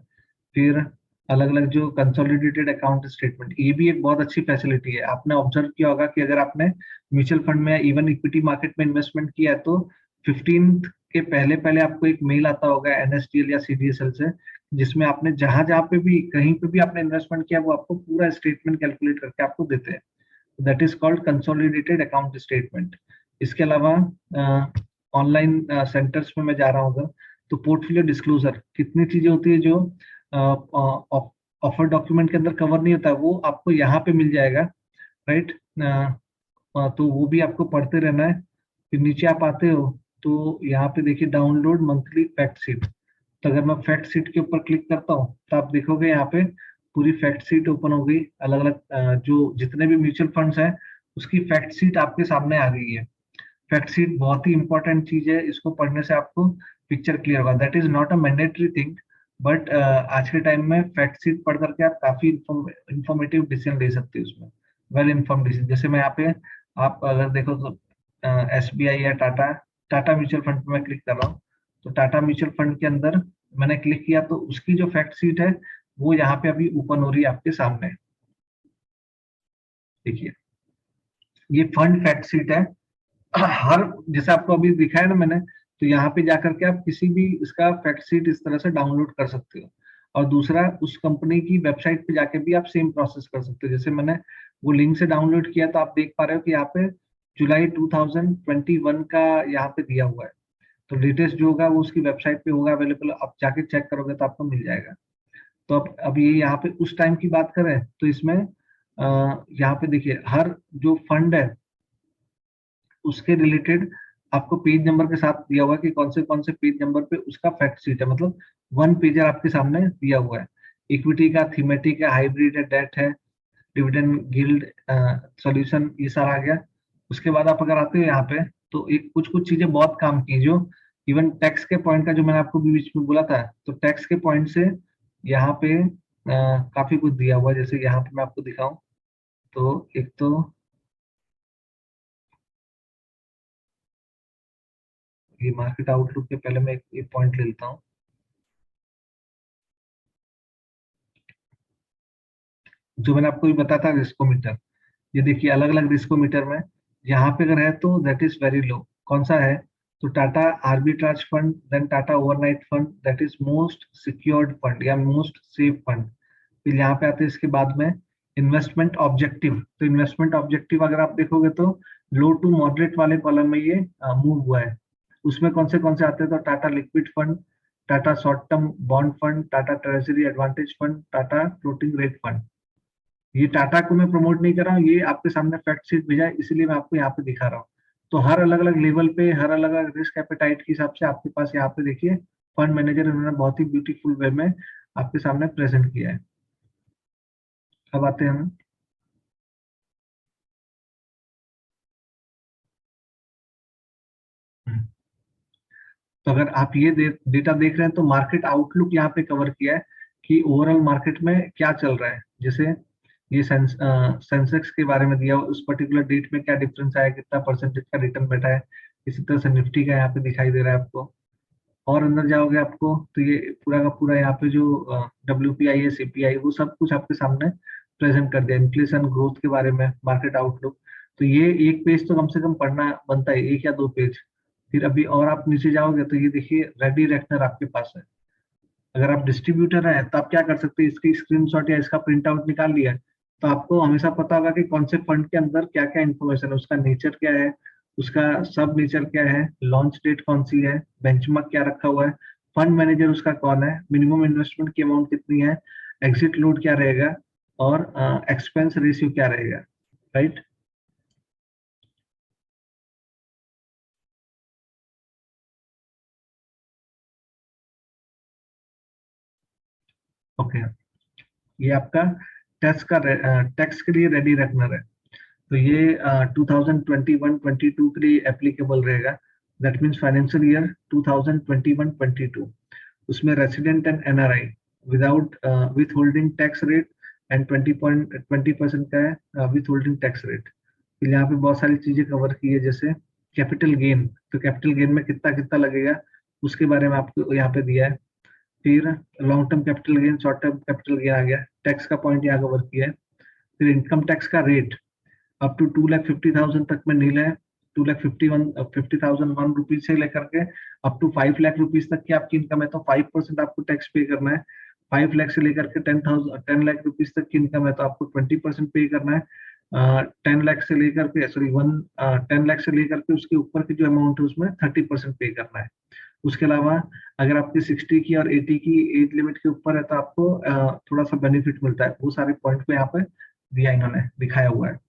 फिर अलग अलग जो कंसोलिडेटेड अकाउंट स्टेटमेंट, ये भी एक बहुत अच्छी फैसिलिटी है। आपने ऑब्जर्व किया होगा कि अगर आपने म्यूचुअल फंड में इवन इक्विटी मार्केट में इन्वेस्टमेंट किया है तो 15th के पहले पहले आपको एक मेल आता होगा एनएसडीएल या सीडीएसएल से, जिसमें आपने जहां जहां पे भी कहीं पे भी आपने इन्वेस्टमेंट किया वो आपको पूरा स्टेटमेंट कैलकुलेट करके आपको देते हैं। That is called consolidated account statement. इसके अलावा ऑनलाइन सेंटर्स में मैं जा रहा हूँ अगर, तो पोर्टफोलियो डिस्क्लोजर, कितनी चीजें होती है जो ऑफर डॉक्यूमेंट के अंदर कवर नहीं होता, वो आपको यहाँ पे मिल जाएगा, राइट। तो वो भी आपको पढ़ते रहना है। फिर नीचे आप आते हो तो यहाँ पे देखिए डाउनलोड मंथली फैक्ट शीट। तो अगर मैं फैक्ट शीट के ऊपर क्लिक करता हूँ तो आप देखोगे यहाँ पे पूरी फैक्ट शीट ओपन हो गई। अलग अलग जो जितने भी म्यूचुअल फंड्स हैं उसकी फैक्ट शीट आपके सामने आ गई है। फैक्ट शीट बहुत ही इंपॉर्टेंट चीज है, इसको पढ़ने से आपको पिक्चर क्लियर होगा। That is not a mandatory thing, but आज के टाइम में फैक्ट शीट पढ़ करके आप काफी इंफॉर्मेटिव डिसीजन ले सकते हो उसमें, वेल इन्फॉर्म्ड डिसीजन। जैसे मैं यहाँ पे, आप अगर देखो तो एसबीआई या टाटा, टाटा म्यूचुअल फंड पे मैं क्लिक कर रहा हूँ, तो टाटा म्यूचुअल फंड के अंदर मैंने क्लिक किया तो उसकी जो फैक्ट शीट है वो यहाँ पे अभी ओपन हो रही है आपके सामने। देखिए ये फंड फैक्ट शीट है। हर, जैसे आपको अभी दिखाया ना मैंने, तो यहाँ पे जाकर के आप किसी भी इसका फैक्ट शीट इस तरह से डाउनलोड कर सकते हो। और दूसरा, उस कंपनी की वेबसाइट पे जाके भी आप सेम प्रोसेस कर सकते हो। जैसे मैंने वो लिंक से डाउनलोड किया तो आप देख पा रहे हो कि यहाँ पे जुलाई 2021 का यहाँ पे दिया हुआ है। तो लेटेस्ट जो होगा वो उसकी वेबसाइट पे होगा अवेलेबल, आप जाके चेक करोगे तो आपको मिल जाएगा। तो अब ये यहाँ पे उस टाइम की बात करें तो इसमें यहाँ पे देखिए हर जो फंड है उसके रिलेटेड आपको पेज नंबर के साथ दिया हुआ है कि कौन से पेज नंबर पे उसका फैक्ट शीट है, मतलब वन पेजर आपके सामने दिया हुआ है। इक्विटी का, थीमेटिक है, हाइब्रिड है, डेट है, डिविडेंड गिल्ड, सॉल्यूशन, ये सारा आ गया। उसके बाद आप अगर आते हो यहाँ पे तो एक कुछ कुछ चीजें बहुत काम की जो इवन टैक्स के पॉइंट का जो मैंने आपको बीच में बोला था, तो टैक्स के पॉइंट से यहाँ पे काफी कुछ दिया हुआ है। जैसे यहाँ पे मैं आपको दिखाऊं तो एक तो ये मार्केट आउटलुक के पहले मैं एक पॉइंट ले लेता हूँ। जो मैंने आपको भी बताया था रिस्कोमीटर, ये देखिए अलग अलग रिस्कोमीटर में यहाँ पे अगर है तो दैट इज वेरी लो। कौन सा है, तो Tata arbitrage fund, then Tata overnight fund, that is most secured fund या मोस्ट सेफ फंड। फिर यहाँ पे आते हैं इसके बाद में इन्वेस्टमेंट ऑब्जेक्टिव। तो इन्वेस्टमेंट ऑब्जेक्टिव अगर आप देखोगे तो लो टू मॉडरेट वाले कॉलम में ये मूव हुआ है। उसमें कौन से आते हैं, तो Tata liquid fund, Tata short term bond fund, Tata treasury advantage fund, Tata floating rate fund. ये टाटा को मैं प्रमोट नहीं कर रहा हूँ, ये आपके सामने फैक्ट शीट भेजा है इसलिए मैं आपको यहाँ पे दिखा रहा हूँ। तो हर अलग अलग लेवल पे, हर अलग अलग रिस्क एपेटाइट के हिसाब से आपके पास यहाँ पे देखिए फंड मैनेजर इन्होंने बहुत ही ब्यूटीफुल वे में आपके सामने प्रेजेंट किया है। अब आते हैं हम, तो अगर आप ये डेटा देख रहे हैं तो मार्केट आउटलुक यहाँ पे कवर किया है कि ओवरऑल मार्केट में क्या चल रहा है। जैसे ये सेंसेक्स के बारे में दिया, उस पर्टिकुलर डेट में क्या डिफरेंस आया, कितना परसेंटेज का रिटर्न बैठा है। इसी तरह से निफ्टी का यहाँ पे दिखाई दे रहा है आपको। और अंदर जाओगे आपको तो ये पूरा का पूरा यहाँ पे जो WPI है, CPI, वो सब कुछ आपके सामने प्रेजेंट कर दिया। इन्फ्लेशन ग्रोथ के बारे में, मार्केट आउटलुक। तो ये एक पेज तो कम से कम पढ़ना बनता है, एक या दो पेज। फिर अभी और आप नीचे जाओगे तो ये देखिए रेडी रेकनर आपके पास है। अगर आप डिस्ट्रीब्यूटर हैं तो आप क्या कर सकते हैं, इसकी स्क्रीनशॉट या इसका प्रिंट आउट निकाल लिया तो आपको हमेशा पता होगा कि कौन से फंड के अंदर क्या क्या इन्फॉर्मेशन है, उसका नेचर क्या है, उसका सब नेचर क्या है, लॉन्च डेट कौन सी है, बेंचमार्क क्या रखा हुआ है, फंड मैनेजर उसका कौन है, मिनिमम इन्वेस्टमेंट की अमाउंट कितनी है, एग्जिट लोड क्या रहेगा, और एक्सपेंस रेशियो क्या रहेगा, राइट। ओके, ये आपका टैक्स के लिए रेडी रखना है। तो ये 2021-22 के लिए एप्लीकेबल रहेगा। दैट मीन्स फाइनेंशियल ईयर 2021-22, उसमें resident and NRI without with holding tax rate and 20% का है विथ होल्डिंग टैक्स रेट। फिर यहाँ पे बहुत सारी चीजें कवर की है, जैसे कैपिटल गेन, तो कैपिटल गेन में कितना कितना लगेगा उसके बारे में आपको यहाँ पे दिया है। फिर long term capital gain, short term capital gain आ गया, टैक्स का पॉइंट यहाँ कवर किया है। फिर इनकम टैक्स का रेट अप टू 2,50,000 तक में नील है। 2,50,001 रुपीज से लेकर के अप टू 5 लाख रुपीज तक की आपकी इनकम है तो 5% आपको टैक्स पे करना है। 5 लाख से लेकर के 10 लाख रुपीज तक की इनकम है तो आपको 20% पे करना है। 10 लाख से लेकर के सॉरी 10 लाख से लेकर के उसके ऊपर की जो अमाउंट है उसमें 30% पे करना है। उसके अलावा अगर आपकी 60 की और 80 की एज लिमिट के ऊपर है तो आपको थोड़ा सा बेनिफिट मिलता है। वो सारे पॉइंट को यहाँ पे दिया, इन्होंने दिखाया हुआ है।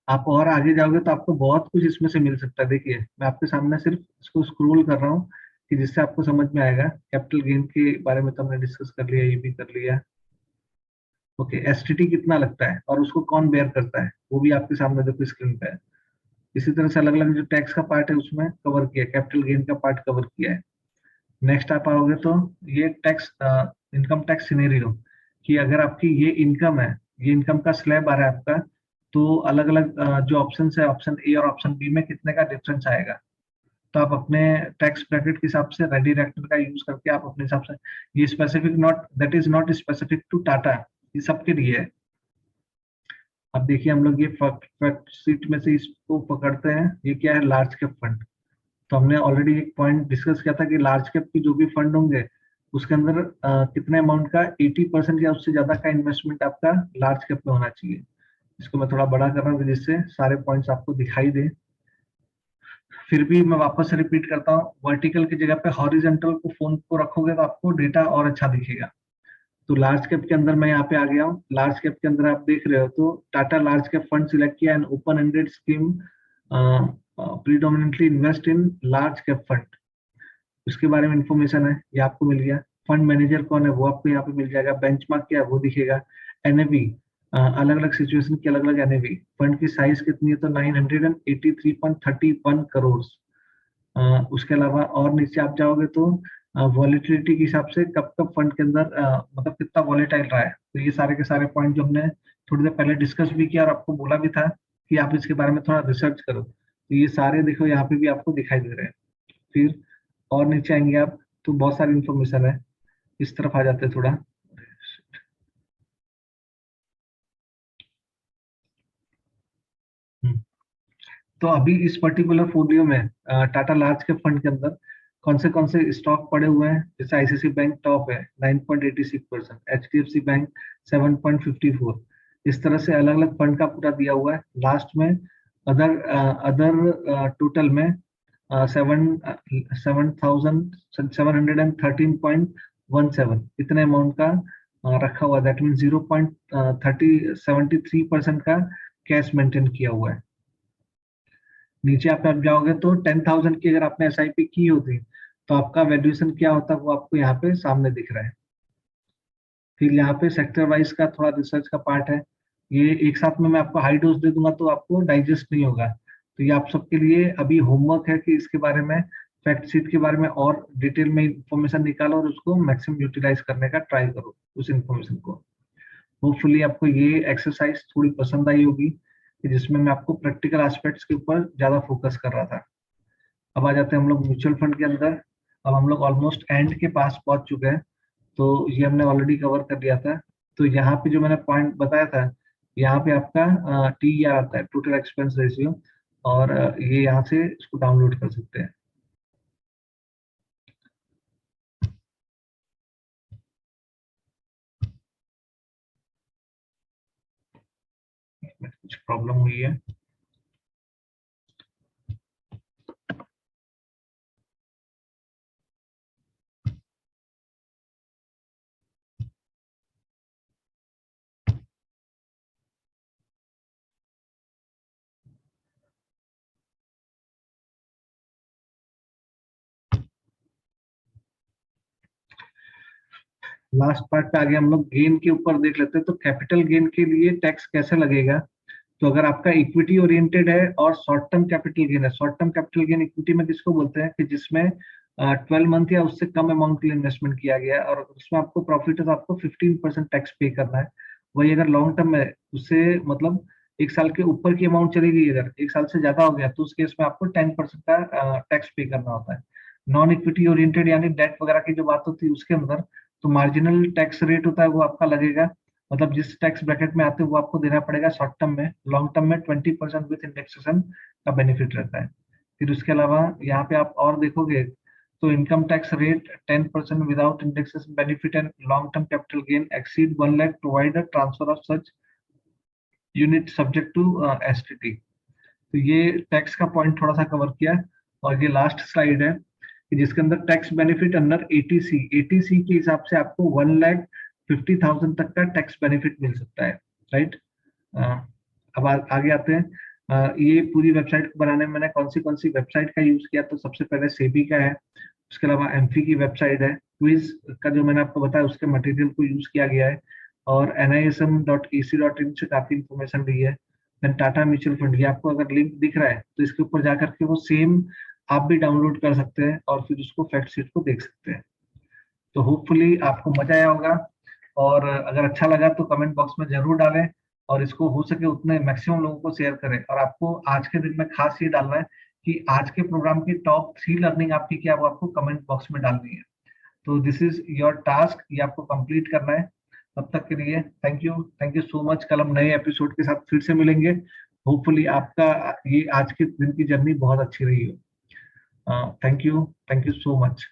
आप और आगे जाओगे तो आपको बहुत कुछ इसमें से मिल सकता है। देखिए, मैं आपके सामने सिर्फ इसको स्क्रॉल कर रहा हूँ कि जिससे आपको समझ में आएगा। कैपिटल गेन के बारे में तो हमने डिस्कस कर लिया, ये भी कर लिया। ओके, एसटीटी कितना लगता है और उसको कौन बेयर करता है वो भी आपके सामने देखो स्क्रीन पे है। इसी तरह से अलग अलग जो टैक्स का पार्ट है उसमें कवर किया है, कैपिटल गेन का पार्ट कवर किया है। नेक्स्ट आप आओगे तो ये टैक्स इनकम टैक्स सिनेरियो, कि अगर आपकी ये इनकम है, ये इनकम का स्लैब आ रहा है आपका, तो अलग अलग जो ऑप्शन है, ऑप्शन ए और ऑप्शन बी में कितने का डिफरेंस आएगा। तो आप अपने टैक्स ब्रैकेट के हिसाब से रेडी रेक्टर का यूज करके आप अपने हिसाब से, ये specific not, that is not specific to Tata, ये सबके लिए है। अब देखिए, हम लोग ये फैक्ट शीट में से इसको पकड़ते हैं। ये क्या है, लार्ज कैप फंड। तो हमने ऑलरेडी एक पॉइंट डिस्कस किया था कि लार्ज कैप की जो भी फंड होंगे उसके अंदर कितने अमाउंट का 80% या उससे ज्यादा का इन्वेस्टमेंट आपका लार्ज कैप में होना चाहिए। इसको मैं थोड़ा बड़ा कर रहा हूँ जिससे सारे पॉइंट्स आपको दिखाई दे। फिर भी मैं वापस से रिपीट करता हूँ, वर्टिकल की जगह पे हॉरिजेंटल को फोन को रखोगे तो आपको डेटा और अच्छा दिखेगा। तो लार्ज कैप के अंदर मैं यहाँ पे आ गया हूँ। लार्ज कैप के अंदर आप देख रहे हो तो Tata large cap fund select किया and open ended scheme predominantly invest in large cap fund. उसके बारे में इंफॉर्मेशन है, ये आपको मिल गया। फंड मैनेजर कौन है वो आपको यहाँ पे मिल जाएगा। बेंचमार्क क्या है वो दिखेगा। एनएवी, अलग अलग सिचुएशन की अलग अलग एनएवी। फंड की साइज कितनी है तो 983.31 करोड़। उसके अलावा और नीचे आप जाओगे तो वॉलेटिलिटी के हिसाब से कब कब फंड के अंदर मतलब कितना वॉलेटाइल रहा है। तो ये सारे के सारे पॉइंट जो हमने थोड़ी देर पहले डिस्कस भी किया और आपको बोला भी था कि आप इसके बारे में थोड़ा रिसर्च करो, तो ये सारे देखो यहाँ पे भी आपको दिखाई दे रहे हैं। फिर और नीचे आएंगे आप तो बहुत सारी इंफॉर्मेशन है। इस तरफ आ जाते हैं थोड़ा। हम्म, तो अभी इस पर्टिकुलर फोलियो में टाटा लार्ज कैप फंड के अंदर कौन से स्टॉक पड़े हुए हैं। जैसे आईसीआईसी बैंक टॉप है 9.86%, एचडीएफसी बैंक 7.54। इस तरह से अलग अलग फंड का पूरा दिया हुआ है। लास्ट में अदर अदर टोटल में 7,713.17 इतने अमाउंट का रखा हुआ है। दैट मीन 0.73% का कैश मेंटेन किया हुआ है। नीचे आप जाओगे तो 10,000 की अगर आपने एसआईपी की होती तो आपका वैल्यूएशन क्या होता वो आपको यहाँ पे सामने दिख रहा है। फिर यहाँ पे सेक्टर वाइज का थोड़ा रिसर्च का पार्ट है। ये एक साथ में मैं आपको हाई डोज दे दूंगा तो आपको डाइजेस्ट नहीं होगा। तो ये आप सबके लिए अभी होमवर्क है कि इसके बारे में, फैक्ट शीट के बारे में और डिटेल में इंफॉर्मेशन निकालो और उसको मैक्सिमम यूटिलाइज करने का ट्राई करो उस इंफॉर्मेशन को। होपफुली आपको ये एक्सरसाइज थोड़ी पसंद आई होगी कि जिसमें मैं आपको प्रैक्टिकल एस्पेक्ट्स के ऊपर ज्यादा फोकस कर रहा था। अब आ जाते हैं हम लोग म्यूचुअल फंड के अंदर। अब हम लोग ऑलमोस्ट एंड के पास पहुंच चुके हैं। तो ये हमने ऑलरेडी कवर कर लिया था। तो यहाँ पे जो मैंने पॉइंट बताया था, यहाँ पे आपका टी आर आता है, टोटल एक्सपेंस रेशियो। और ये यहाँ से इसको डाउनलोड कर सकते हैं। कुछ प्रॉब्लम हुई है। लास्ट पार्ट पे आगे हम लोग गेन के ऊपर देख लेते हैं। तो कैपिटल गेन के लिए टैक्स कैसे लगेगा? तो अगर आपका इक्विटी ओरिएंटेड है और शॉर्ट टर्म कैपिटल गेन है, short term capital gain equity में किसको बोलते हैं कि जिसमें 12 मंथ या उससे कम अमाउंट के लिए इन्वेस्टमेंट किया गया है और उसमें आपको प्रॉफिट है तो आपको 15% टैक्स पे करना है। वही अगर लॉन्ग टर्म है, उससे मतलब 1 साल के ऊपर की अमाउंट चली गई, अगर 1 साल से ज्यादा हो गया तो उस केस में आपको 10% का टैक्स पे करना होता है। नॉन इक्विटी ओरिएंटेड यानी डेट वगैरह की जो बात होती है उसके अंदर तो मार्जिनल टैक्स रेट होता है वो आपका लगेगा, मतलब जिस टैक्स ब्रैकेट में आते हैं वो आपको देना पड़ेगा शॉर्ट टर्म में। लॉन्ग टर्म में 20% विद इंडेक्सेशन का बेनिफिट रहता है। फिर उसके अलावा यहाँ पे आप और देखोगे तो income tax rate 10% without indexation benefit and long term capital gain exceed 1 lakh provide transfer of such unit subject to STT. तो ये टैक्स का पॉइंट थोड़ा सा कवर किया। और ये लास्ट स्लाइड है कि जिसके अंदर tax benefit under ATC, ATC के हिसाब से आपको 1,50,000 तक का टैक्स बेनिफिट मिल सकता है, राइट। अब आगे आते हैं। ये पूरी वेबसाइट को बनाने में मैंने कौन सी वेबसाइट का यूज किया? तो सबसे पहले सेबी का है, उसके अलावा एमफी की वेबसाइट है, क्विज का जो मैंने आपको बताया उसके मटेरियल को यूज किया गया है, और nism.ac.in से काफी इंफॉर्मेशन ली है। देन टाटा म्यूचुअल फंड, ये आपको अगर लिंक दिख रहा है तो इसके ऊपर जाकर के वो सेम आप भी डाउनलोड कर सकते हैं और फिर उसको फैक्ट शीट को देख सकते हैं। तो होपफुली आपको मजा आया होगा, और अगर अच्छा लगा तो कमेंट बॉक्स में जरूर डालें और इसको हो सके उतने मैक्सिमम लोगों को शेयर करें। और आपको आज के दिन में खास ये डालना है कि आज के प्रोग्राम की टॉप 3 लर्निंग आपकी क्या, वो आपको कमेंट बॉक्स में डालनी है। तो दिस इज योर टास्क, ये आपको कंप्लीट करना है। तब तक के लिए थैंक यू सो मच। कल हम नए एपिसोड के साथ फिर से मिलेंगे। होपफुली आपका ये आज के दिन की जर्नी बहुत अच्छी रही हो। Thank you so much.